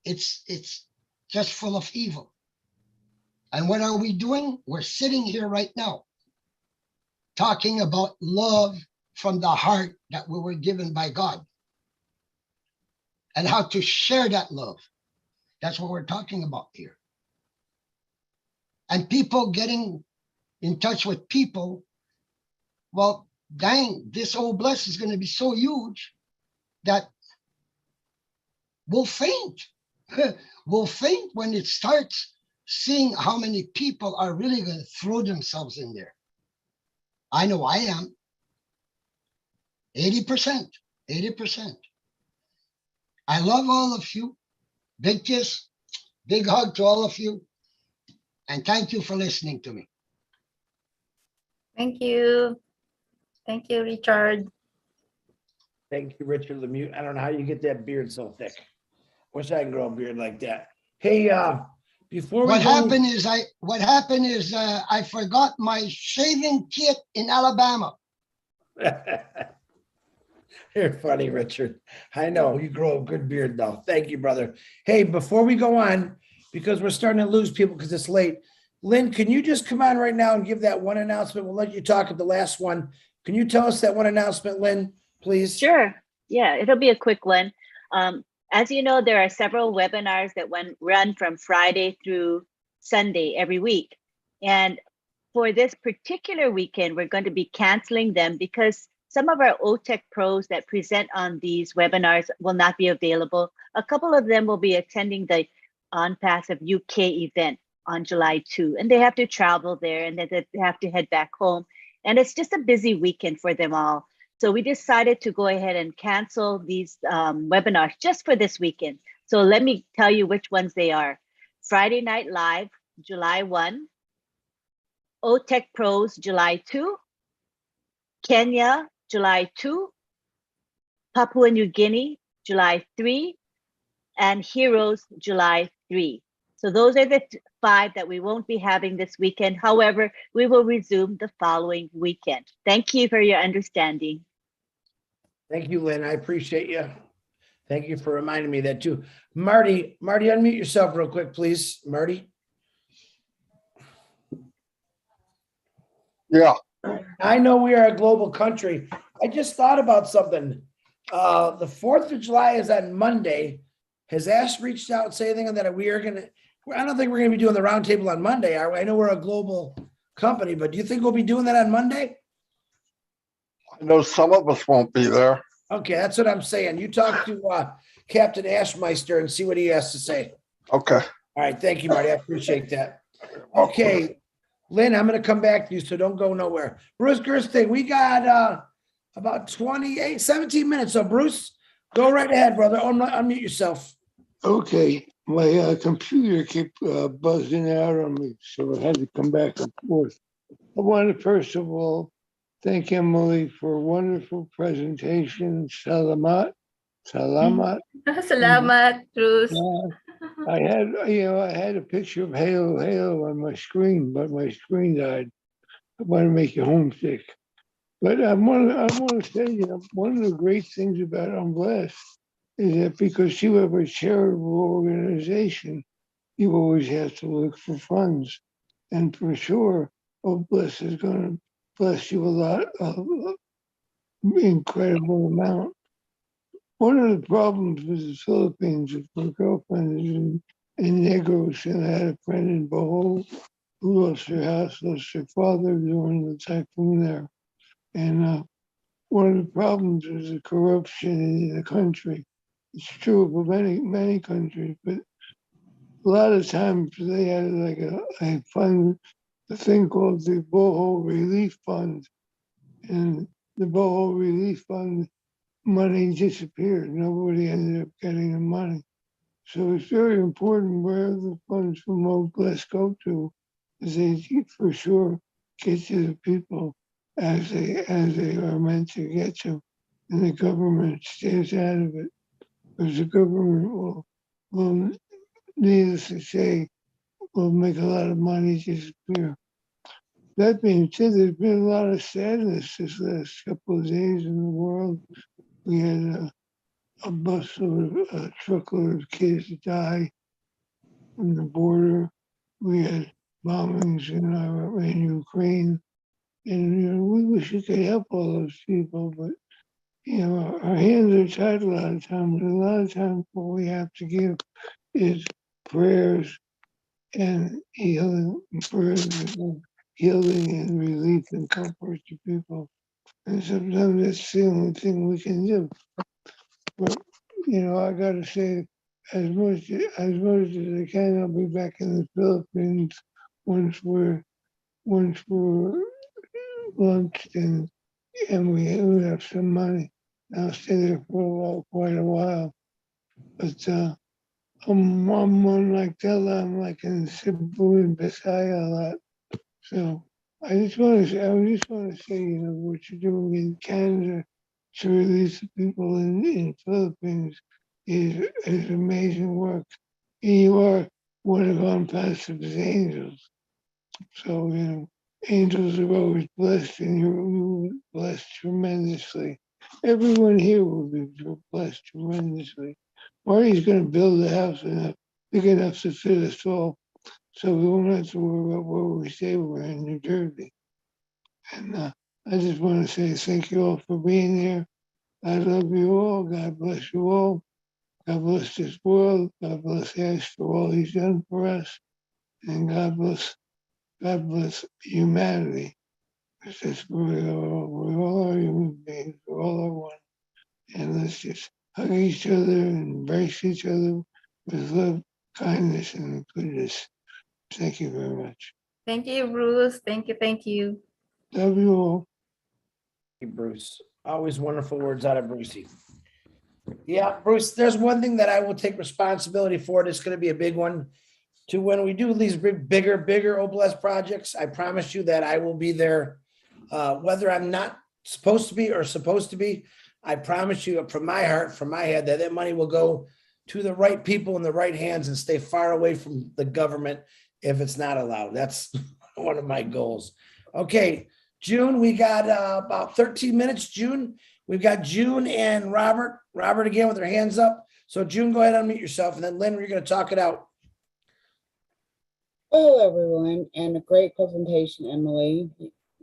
It's just full of evil. And what are we doing? We're sitting here right now talking about love from the heart that we were given by God and how to share that love. That's what we're talking about here. And people getting in touch with people. Well, dang, this old bless is going to be so huge that we'll faint. We'll faint when it starts seeing how many people are really going to throw themselves in there. I know I am. 80%. I love all of you. Big kiss, big hug to all of you. And thank you for listening to me.
Thank you. Thank you, Richard.
Thank you, Richard Lemieux. I don't know how you get that beard so thick. Wish I could grow a beard like that. Hey, before
what happened is I forgot my shaving kit in Alabama.
You're funny, Richard. I know you grow a good beard though. Thank you, brother. Hey, before we go on, because we're starting to lose people because it's late. Lynn, can you just come on right now and give that one announcement? We'll let you talk at the last one. Can you tell us that one announcement, Lynn, please?
Sure. Yeah, it'll be a quick one. As you know, there are several webinars that run from Friday through Sunday every week. And for this particular weekend, we're going to be canceling them because some of our OTEC pros that present on these webinars will not be available. A couple of them will be attending the On Passive UK event on July 2, and they have to travel there and then they have to head back home. And it's just a busy weekend for them all. So we decided to go ahead and cancel these webinars just for this weekend. So let me tell you which ones they are. Friday Night Live, July 1, OTEC Pros, July 2, Kenya, July 2, Papua New Guinea, July 3, and Heroes, July 3. So those are the 5 that we won't be having this weekend. However, we will resume the following weekend. Thank you for your understanding.
Thank you, Lynn. I appreciate you. Thank you for reminding me of that too. Marty, unmute yourself real quick, please. Marty.
Yeah.
I know we are a global country. I just thought about something. The 4th of July is on Monday. Has Ash reached out and say anything that we are going to, I don't think we're going to be doing the roundtable on Monday, are we? I know we're a global company, but do you think we'll be doing that on Monday?
I know some of us won't be there.
Okay, that's what I'm saying. You talk to Captain Ashmeister and see what he has to say.
Okay.
All right, thank you, Marty. I appreciate that. Okay, Lynn, I'm going to come back to you, so don't go nowhere. Bruce Gerstein, we got about 17 minutes. So, Bruce, Go right ahead, brother. Unmute yourself.
Okay, my computer kept buzzing out on me, so I had to come back and forth. I want to first of all thank Emily for a wonderful presentation. Salamat.
Salamat, Bruce.
I had a picture of Halo Halo on my screen, but my screen died. I want to make you homesick. But I want to say, one of the great things about I'm Blessed is that because you have a charitable organization, you always have to look for funds. And for sure, Blessed is going to bless you a lot, incredible amount. One of the problems with the Philippines is my girlfriend is in Negros, and I had a friend in Bohol who lost her house, lost her father during the typhoon there. And one of the problems is the corruption in the country. It's true for many countries, but a lot of times they had like a fund, a thing called the Bohol Relief Fund. And the Bohol Relief Fund money disappeared. Nobody ended up getting the money. So it's very important where the funds from Old Blessed go to, is they for sure get to the people as they are meant to get to, and the government stays out of it, because the government will needless to say, will make a lot of money disappear. That being said, there's been a lot of sadness this last couple of days in the world. We had a busload, a truckload of kids die on the border. We had bombings in Ukraine, and we wish we could help all those people, but our hands are tied a lot of times. And a lot of times, what we have to give is prayers and healing, prayers and healing and relief and comfort to people. And sometimes that's the only thing we can do. But I gotta say, as much as I can, I'll be back in the Philippines once we're launched and we have some money. I'll stay there for quite a while. But I'm one like Della, I'm like in Cebu and Bisaya a lot. So I just want to say, what you're doing in Canada to release the people in Philippines is amazing work. And you are one of Aunt Passive's angels. So, angels are always blessed, and you're blessed tremendously. Everyone here will be blessed tremendously. Marty's going to build a house big enough to fit us all, so we won't have to worry about where we stay. We're in New Jersey. And I just want to say thank you all for being here. I love you all. God bless you all. God bless this world. God bless Ash for all he's done for us. And God bless humanity. Because we all are human beings. We all are one. And let's just hug each other and embrace each other with love, kindness, and goodness. Thank you very much.
Thank you, Bruce. Thank you. Thank you.
Love you all.
Thank you, Bruce. Always wonderful words out of Brucey. Yeah, Bruce, there's one thing that I will take responsibility for. It's going to be a big one. To when we do these bigger Oblast projects, I promise you that I will be there, whether I'm not supposed to be or supposed to be. I promise you from my heart, from my head, that money will go to the right people in the right hands and stay far away from the government if it's not allowed. That's one of my goals. Okay, June, we got about 13 minutes, June. We've got June and Robert. Robert again with their hands up. So June, go ahead and unmute yourself. And then Lynn, you're going to talk it out.
Hello, everyone, and a great presentation, Emily.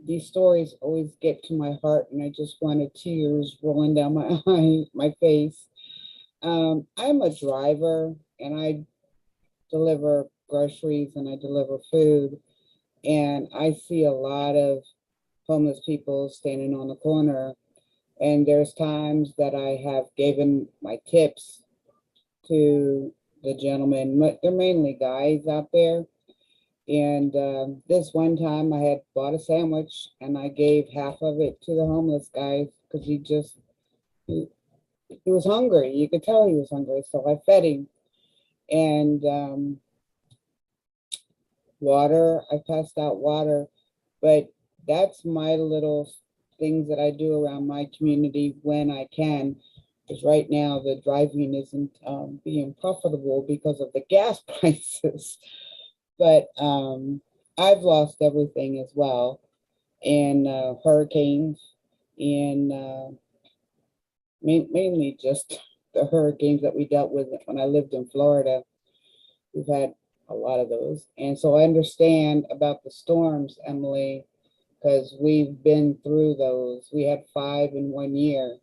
These stories always get to my heart, and I just wanted tears rolling down my face. I'm a driver, and I deliver groceries and I deliver food, and I see a lot of homeless people standing on the corner. And there's times that I have given my tips to the gentlemen. They're mainly guys out there. And this one time I had bought a sandwich and I gave half of it to the homeless guy because he he was hungry. You could tell he was hungry. So I fed him. And water, I passed out water. But that's my little things that I do around my community when I can. Because right now the driving isn't being profitable because of the gas prices. But I've lost everything as well in hurricanes, and mainly just the hurricanes that we dealt with when I lived in Florida. We've had a lot of those. And so I understand about the storms, Emily, because we've been through those. We had 5 in 1 year.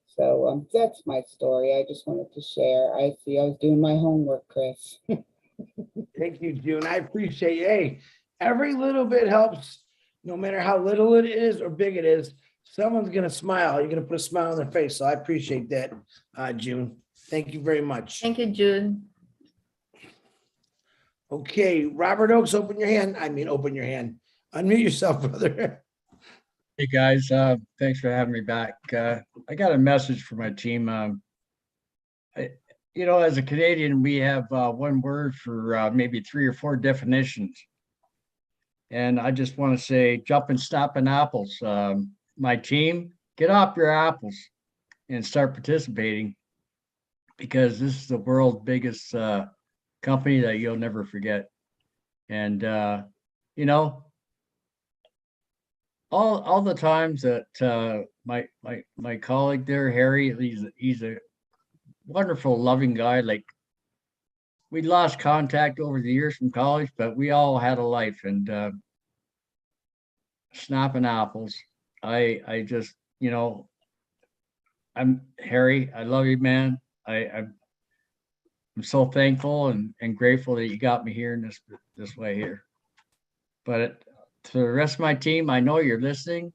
So that's my story. I just wanted to share. I was doing my homework, Chris.
Thank you, June. I appreciate you. Hey, every little bit helps, no matter how little it is or big it is. Someone's going to smile. You're going to put a smile on their face. So I appreciate that, June. Thank you very much.
Thank you, June.
Okay, Robert Oakes, open your hand. I mean, open your hand. Unmute yourself, brother.
Hey guys, thanks for having me back. I got a message for my team. As a Canadian, we have one word for maybe 3 or 4 definitions. And I just want to say, jumping, stopping apples. My team, get off your apples and start participating, because this is the world's biggest company that you'll never forget. And, all the times that my colleague there, Harry, he's a wonderful, loving guy. Like, we lost contact over the years from college, but we all had a life. And snapping apples, I just, I'm Harry. I love you, man. I'm so thankful and grateful that you got me here in this way here. But to the rest of my team, I know you're listening,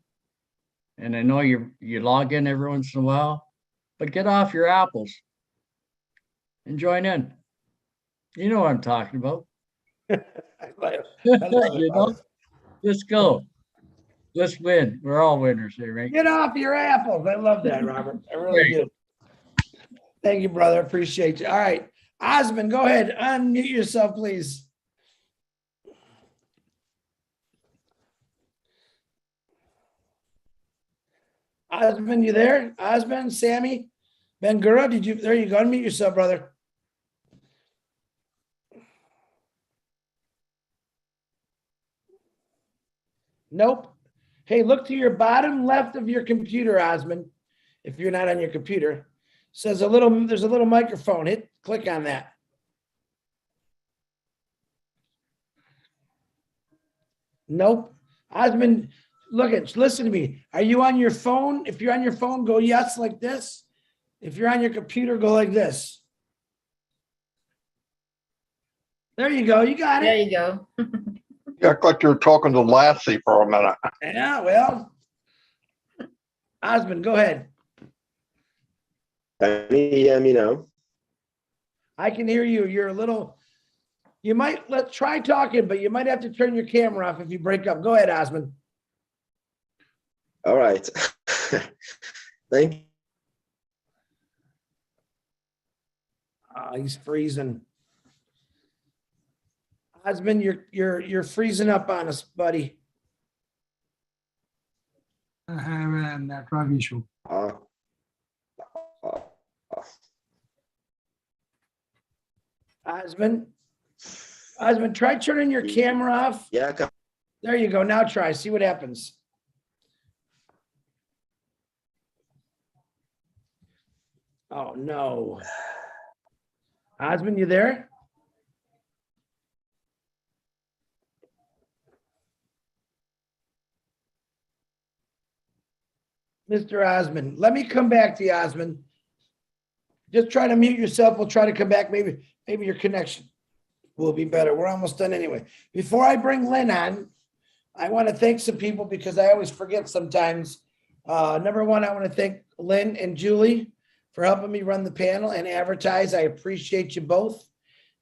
and I know you log in every once in a while, but get off your apples and join in. You know what I'm talking about. Let's go. Let's win. We're all winners here, right?
Get off your apples. I love that, Robert. I really do. Thank you, brother. Appreciate you. All right. Osmond, go ahead. Unmute yourself, please. Osmond, you there? Osmond, Sammy, Ben-Gura, there you go. Unmute yourself, brother. Nope. Hey, look to your bottom left of your computer, Osmond. If you're not on your computer, there's a little microphone. Click on that. Nope. Osmond, listen to me. Are you on your phone? If you're on your phone, go yes like this. If you're on your computer, go like this. There you go. You got it.
There you go.
You act like you're talking to Lassie for a minute.
Yeah, well, Osmond, go ahead.
Can you hear me now?
I can hear you. Let's try talking, but you might have to turn your camera off if you break up. Go ahead, Osmond.
All right. Thank you.
He's freezing. Osmond, you're freezing up on us, buddy.
I have a network issue.
Osmond, try turning your camera off.
Yeah.
There you go. Now try. See what happens. Oh, no. Osmond, you there? Mr. Osmond, let me come back to you, Osmond. Just try to mute yourself. We'll try to come back. Maybe your connection will be better. We're almost done anyway. Before I bring Lynn on, I want to thank some people because I always forget sometimes. Number one, I want to thank Lynn and Julie for helping me run the panel and advertise. I appreciate you both.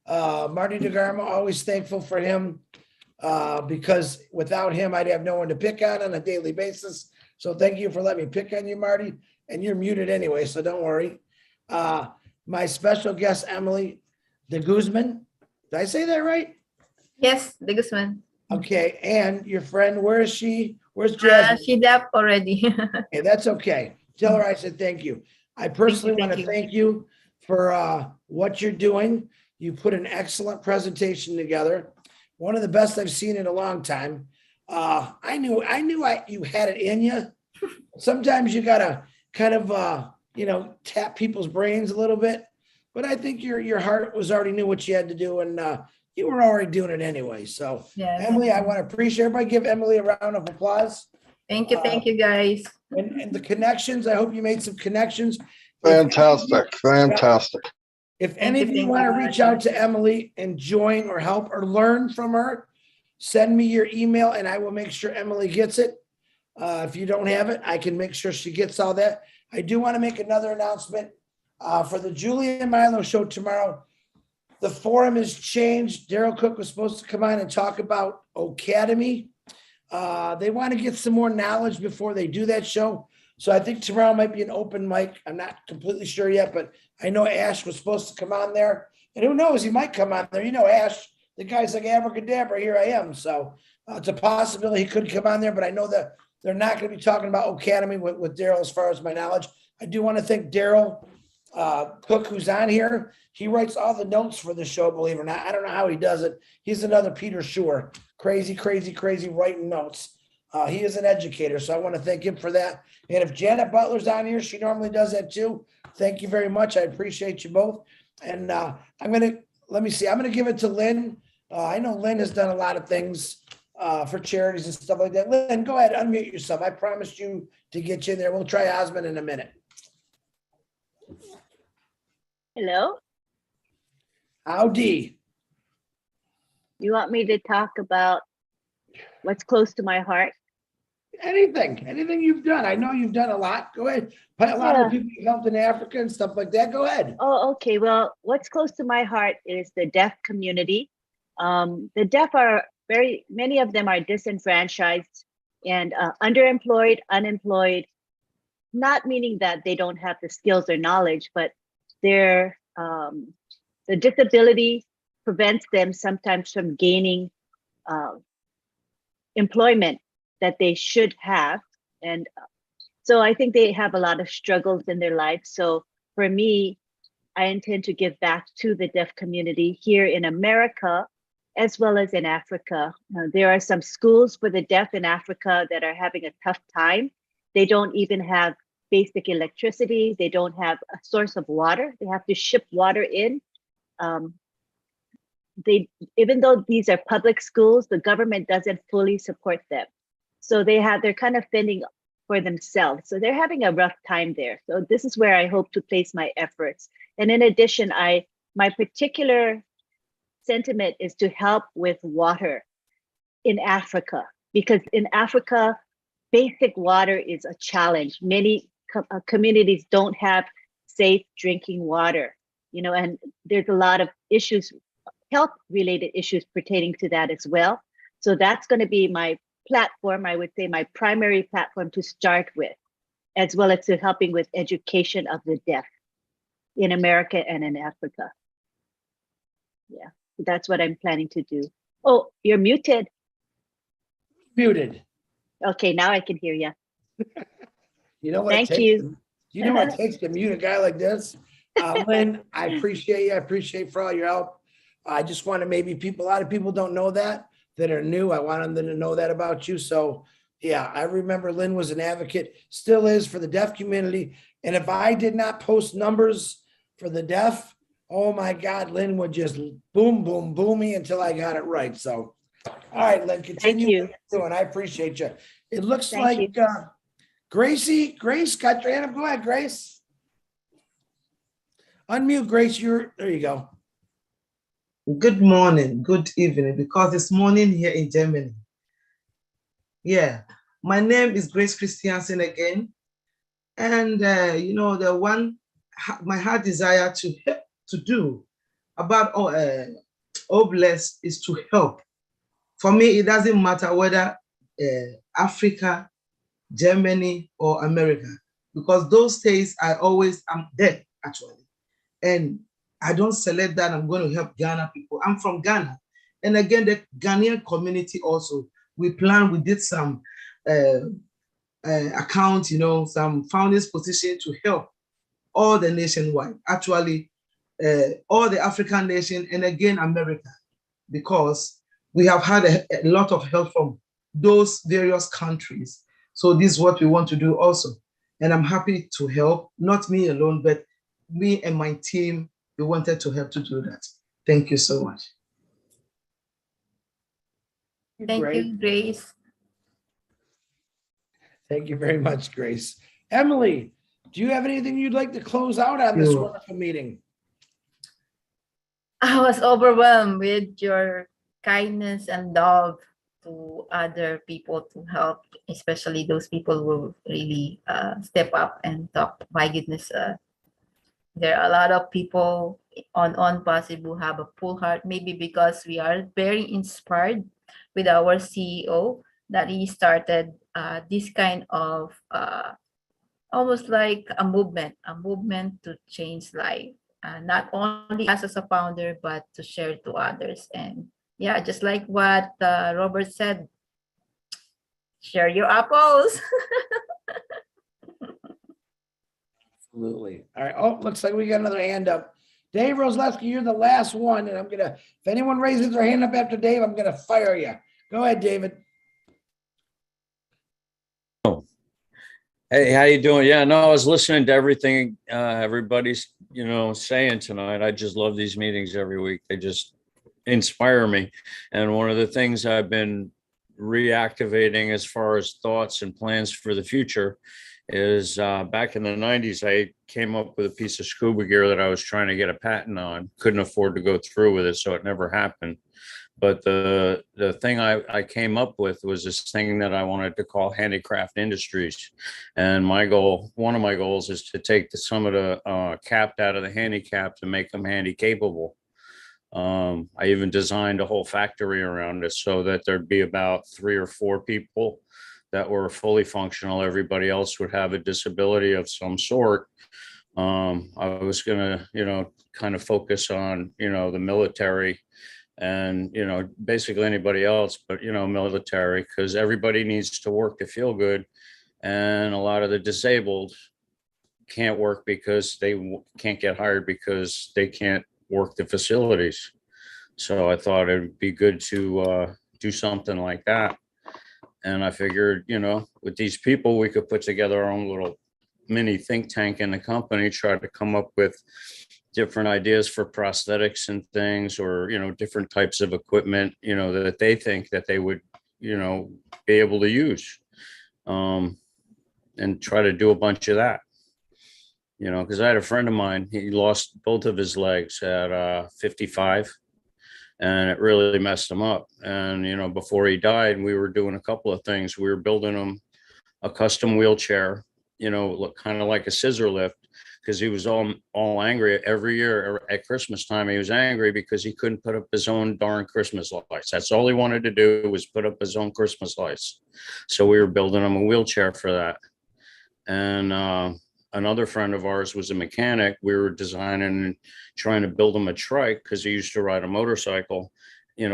Marty DeGarmo, always thankful for him because without him, I'd have no one to pick on a daily basis. So thank you for letting me pick on you, Marty. and you're muted anyway, so don't worry. My special guest, Emily de Guzman. Did I say that right?
Yes, the Guzman.
Okay, and your friend, where is she? Where's Jasmine?
She left already.
Okay, that's okay. Tell her I said thank you. I personally want to thank you for what you're doing. You put an excellent presentation together. One of the best I've seen in a long time. I knew you had it in you. Sometimes you gotta kind of tap people's brains a little bit, but I think your heart was already knew what you had to do, and you were already doing it anyway. So
Yes.
Emily, I want to appreciate everybody. Give Emily a round of applause.
Thank you guys.
And the connections, I hope you made some connections.
Fantastic, fantastic.
If any of you want to reach out to Emily and join or help or learn from her, send me your email and I will make sure Emily gets it. If you don't have it, I can make sure she gets all that. I do want to make another announcement for the Julie and Milo show tomorrow. The forum has changed. Daryl Cook was supposed to come on and talk about Academy. They want to get some more knowledge before they do that show. So I think tomorrow might be an open mic. I'm not completely sure yet, but I know Ash was supposed to come on there. And who knows, he might come on there. You know, Ash, the guy's like abracadabra, here I am. So it's a possibility he could come on there, but I know that they're not going to be talking about Academy with Daryl as far as my knowledge. I do want to thank Daryl Cook, who's on here. He writes all the notes for the show, believe it or not. I don't know how he does it. He's another Peter Shore. Crazy writing notes. He is an educator, so I want to thank him for that. And if Janet Butler's on here, she normally does that too. Thank you very much. I appreciate you both. And I'm going to give it to Lynn. I know Lynn has done a lot of things for charities and stuff like that. Lynn, go ahead, unmute yourself. I promised you to get you in there. We'll try Osmond in a minute.
Hello.
Howdy.
You want me to talk about what's close to my heart?
Anything you've done. I know you've done a lot. Go ahead. A lot of people you've helped in Africa and stuff like that. Go ahead.
Oh, okay. Well, what's close to my heart is the deaf community. The deaf are many of them are disenfranchised and underemployed, unemployed, not meaning that they don't have the skills or knowledge, but the disability prevents them sometimes from gaining employment that they should have. And so I think they have a lot of struggles in their life. So for me, I intend to give back to the deaf community here in America, as well as in Africa. There are some schools for the deaf in Africa that are having a tough time. They don't even have basic electricity. They don't have a source of water. They have to ship water in. Even though these are public schools, the government doesn't fully support them. So they're kind of fending for themselves. So they're having a rough time there. So this is where I hope to place my efforts. And in addition, my particular sentiment is to help with water in Africa, because in Africa, basic water is a challenge. Many communities don't have safe drinking water, and there's a lot of issues, health-related issues pertaining to that as well. So that's going to be my platform, I would say my primary platform to start with, as well as to helping with education of the deaf in America and in Africa. Yeah, that's what I'm planning to do. Oh, you're muted.
Muted.
Okay, now I can hear you.
You know what?
Thank you.
You know what it takes to mute a guy like this? Lynn, I appreciate you. I appreciate for all your help. I just want to a lot of people don't know that are new. I want them to know that about you. So yeah, I remember Lynn was an advocate, still is, for the deaf community. And if I did not post numbers for the deaf, oh my God, Lynn would just boom, boom, boom me until I got it right. So, all right, Lynn, continue what you're doing. I appreciate you. It looks like Grace got your hand up. Go ahead, Grace. Unmute, Grace. There you go.
Good morning, good evening, because it's morning here in Germany. Yeah, my name is Grace Christiansen again. And my heart desire to do about Oblast is to help. For me, it doesn't matter whether Africa, Germany, or America, because those days I'm dead actually. And I don't select that I'm going to help Ghana people. I'm from Ghana. And again, the Ghanaian community also, we did some account, some founders position to help all the nationwide, actually all the African nation, and again, America, because we have had a lot of help from those various countries. So this is what we want to do also. And I'm happy to help, not me alone, but me and my team, we wanted to help to do that. Thank you so much.
Thank you, Grace.
Thank you very much, Grace. Emily, do you have anything you'd like to close out on this wonderful meeting?
I was overwhelmed with your kindness and love to other people to help, especially those people who really step up and talk. My goodness, there are a lot of people on Pasig who have a full heart, maybe because we are very inspired with our CEO that he started this kind of almost like a movement to change life, not only us as a founder, but to share to others. And yeah, just like what Robert said, share your apples.
Absolutely. All right. Oh, looks like we got another hand up. Dave Roslewski, you're the last one. And if anyone raises their hand up after Dave, I'm going to fire you. Go ahead, David.
Hey, how you doing? Yeah, no, I was listening to everything everybody's, saying tonight. I just love these meetings every week. They just inspire me. And one of the things I've been reactivating as far as thoughts and plans for the future is back in the 90s, I came up with a piece of scuba gear that I was trying to get a patent on. Couldn't afford to go through with it, so it never happened. But the thing I came up with was this thing that I wanted to call handicraft industries. And one of my goals is to take some of the capped out of the handicap to make them handy capable. I even designed a whole factory around it so that there'd be about 3 or 4 people that were fully functional. Everybody else would have a disability of some sort. I was going to, kind of focus on, the military and, basically anybody else, but, military, because everybody needs to work to feel good. And a lot of the disabled can't work because they can't get hired because they can't work the facilities. So I thought it'd be good to do something like that. And I figured, with these people, we could put together our own little mini think tank in the company, try to come up with different ideas for prosthetics and things, or, different types of equipment, that they think that they would, be able to use, and try to do a bunch of that, because I had a friend of mine, he lost both of his legs at 55. And it really messed him up. And, before he died, we were doing a couple of things. We were building him a custom wheelchair, kind of like a scissor lift, because he was all angry every year at Christmas time. He was angry because he couldn't put up his own darn Christmas lights. That's all he wanted to do, was put up his own Christmas lights. So we were building him a wheelchair for that. And another friend of ours was a mechanic. We were designing and trying to build him a trike, because he used to ride a motorcycle,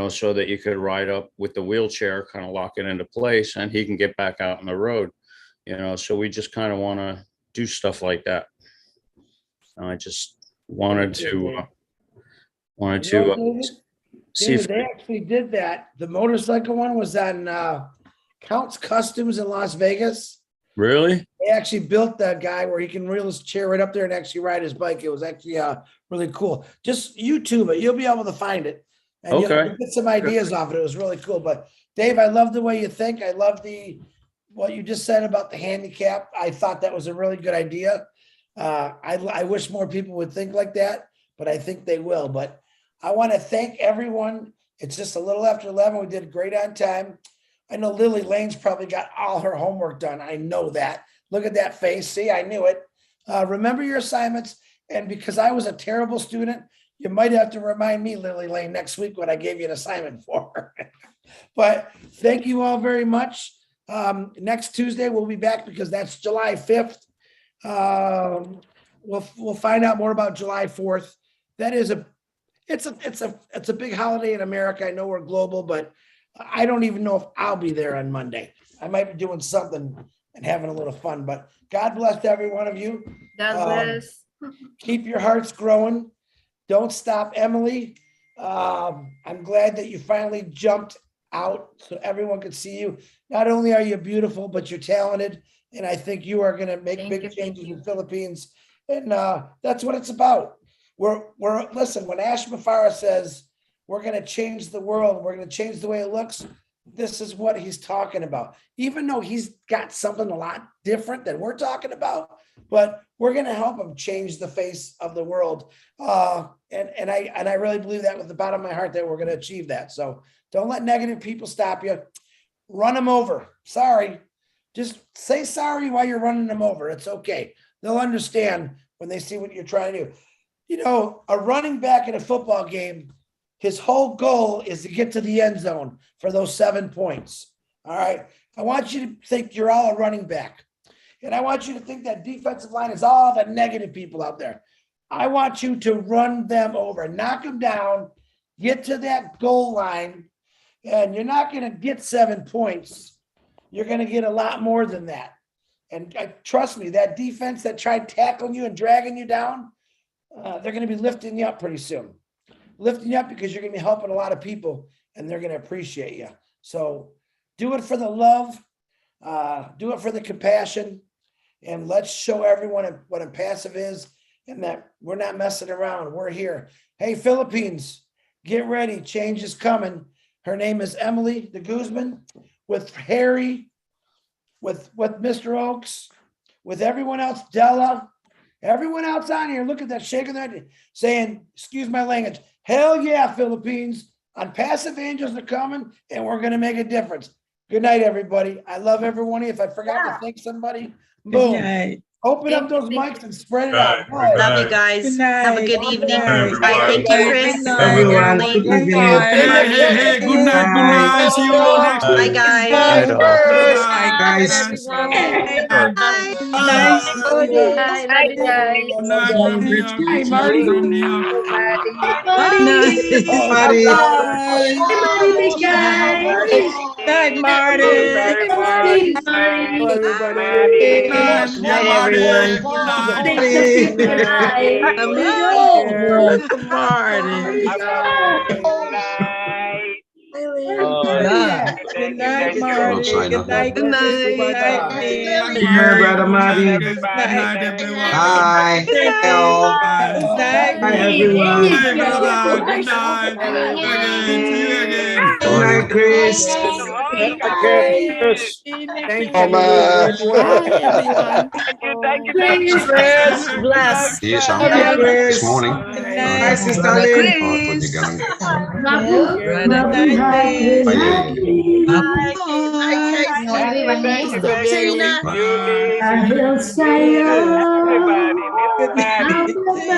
so that you could ride up with the wheelchair, kind of lock it into place, and he can get back out on the road, so we just kind of want to do stuff like that. I just wanted to see if
they actually did that. The motorcycle one was on Count's Customs in Las Vegas.
Really?
They actually built that guy where he can reel his chair right up there and actually ride his bike. It was actually really cool. Just YouTube it. You'll be able to find it. And you'll get some ideas off it. It was really cool. But Dave, I love the way you think. I love what you just said about the handicap. I thought that was a really good idea. I wish more people would think like that, but I think they will. But I want to thank everyone. It's just a little after 11. We did great on time. I know Lily Lane's probably got all her homework done. I know that. Look at that face. See, I knew it. Remember your assignments. And because I was a terrible student, you might have to remind me, Lily Lane, next week what I gave you an assignment for. But thank you all very much. Next Tuesday, we'll be back because that's July 5th. We'll find out more about July 4th. That is it's a big holiday in America. I know we're global, but I don't even know if I'll be there on Monday. I might be doing something and having a little fun, but God bless every one of you.
God bless.
Keep your hearts growing. Don't stop, Emily. I'm glad that you finally jumped out so everyone could see you. Not only are you beautiful, but you're talented. And I think you are going to make big changes in the Philippines. And that's what it's about. Listen, when Ash Mafara says we're going to change the world, we're going to change the way it looks, this is what he's talking about. Even though he's got something a lot different than we're talking about, but we're going to help him change the face of the world. And I really believe that with the bottom of my heart that we're going to achieve that. So don't let negative people stop you. Run them over. Sorry. Just say sorry while you're running them over. It's okay. They'll understand when they see what you're trying to do. You know, a running back in a football game, his whole goal is to get to the end zone for those 7 points. All right. I want you to think you're all a running back. And I want you to think that defensive line is all the negative people out there. I want you to run them over, knock them down, get to that goal line, and you're not going to get 7 points. You're going to get a lot more than that. And trust me, that defense that tried tackling you and dragging you down, they're going to be lifting you up pretty soon. Lifting you up because you're going to be helping a lot of people and they're going to appreciate you. So do it for the love, do it for the compassion, and let's show everyone what impassive is and that we're not messing around. We're here. Hey, Philippines, get ready. Change is coming. Her name is Emily de Guzman with Harry, with Mr. Oaks, with everyone else, Della, everyone else on here. Look at that, shaking their head, saying, excuse my language, hell yeah, Philippines. Unpassive angels are coming and we're going to make a difference. Good night, everybody. I love everyone. If I forgot to thank somebody, boom. Open up those mics and spread it out.
Love you guys. Have a good evening.
night,
Bye. Thank you, Chris.
Everyone, good evening.
Hey, good night. See you all next
Bye,
week.
guys.
Bye, guys.
Nice.
Good night. Love you guys.
Good night from New York.
Hi, Marty.
From New York.
Marty.
Hi, big guy.
Night, Marty.
Hey, Marty.
Good night, Marty. Good night.
Good night, Marty. Good night. Good night.
Hi, brother Marty.
Good night, everyone.
Hi. Hello. Hi, everyone.
Hey, brother. Good night. Again. See you again.
Good night, Chris.
Thank
Oh, man.
Thank you, Chris. Bless.
Yes, I'm
Hi, Chris.
this morning.
Hi, Sister Lynn.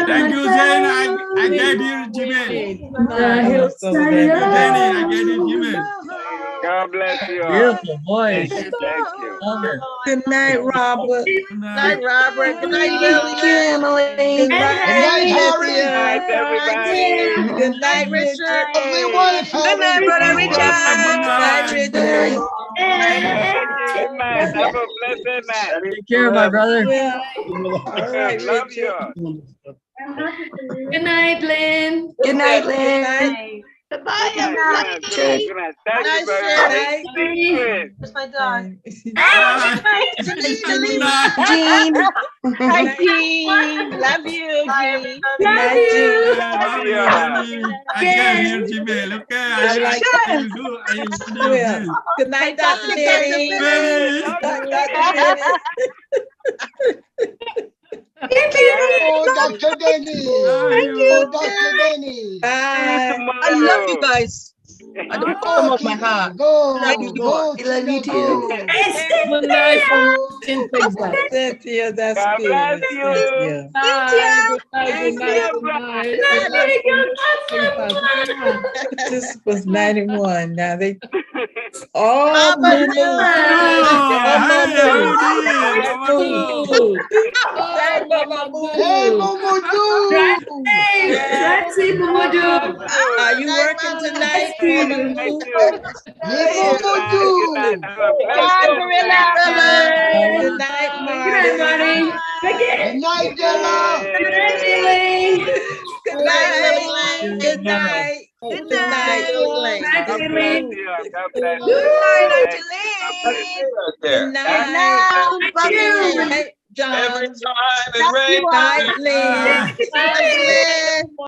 Thank you, Jane. I get your Gmail. Jenny, I get your Gmail.
God bless you all.
Beautiful voice.
Thank you.
Good night, Robert.
Good night.
Robert. Good night, Lily.
Emily.
Good night,
Harry.
Good night, everybody.
Good night, Richard.
Lovely wife,
Good night, brother Richard. Good night, Richard.
Good night. Have a blessed night.
Take care, my brother.
All right,
Love
Richard.
you.
Good night, Lynn.
Good night, Lynn.
Goodbye,
Good night.
everybody.
Good night. Thank you very much.
Where's my dog?
Jean.
Hi, Jean. Love you, Jean.
Love you.
Love you. I get your Gmail. Okay. I will do this.
Good night, Dr. Mary.
Oh, Dr. Denny. Oh, Dr. Denny.
Bye. I love you guys. At the bottom of my heart.
Go.
I love you too.
Good night from
Cynthia, that's
God
good.
bless you.
This was 91. Now they
Oh, hey, how you doing?
Hey, Mumudu!
Francie Bumudu.
Are you working tonight, Mumudu?
Hey, Mumudu!
Bye, Gorilla.
Good night,
Good night,
Marty.
Marty.
Good night, Della!
Good night, Lee.
Good night. Good night. Good night, Elaine.
Night, Lee.
Good night, Angeline. Good night.
Thank you.
Good night, John.
Every time it
Good
rains.
night, Lynn. Angeline.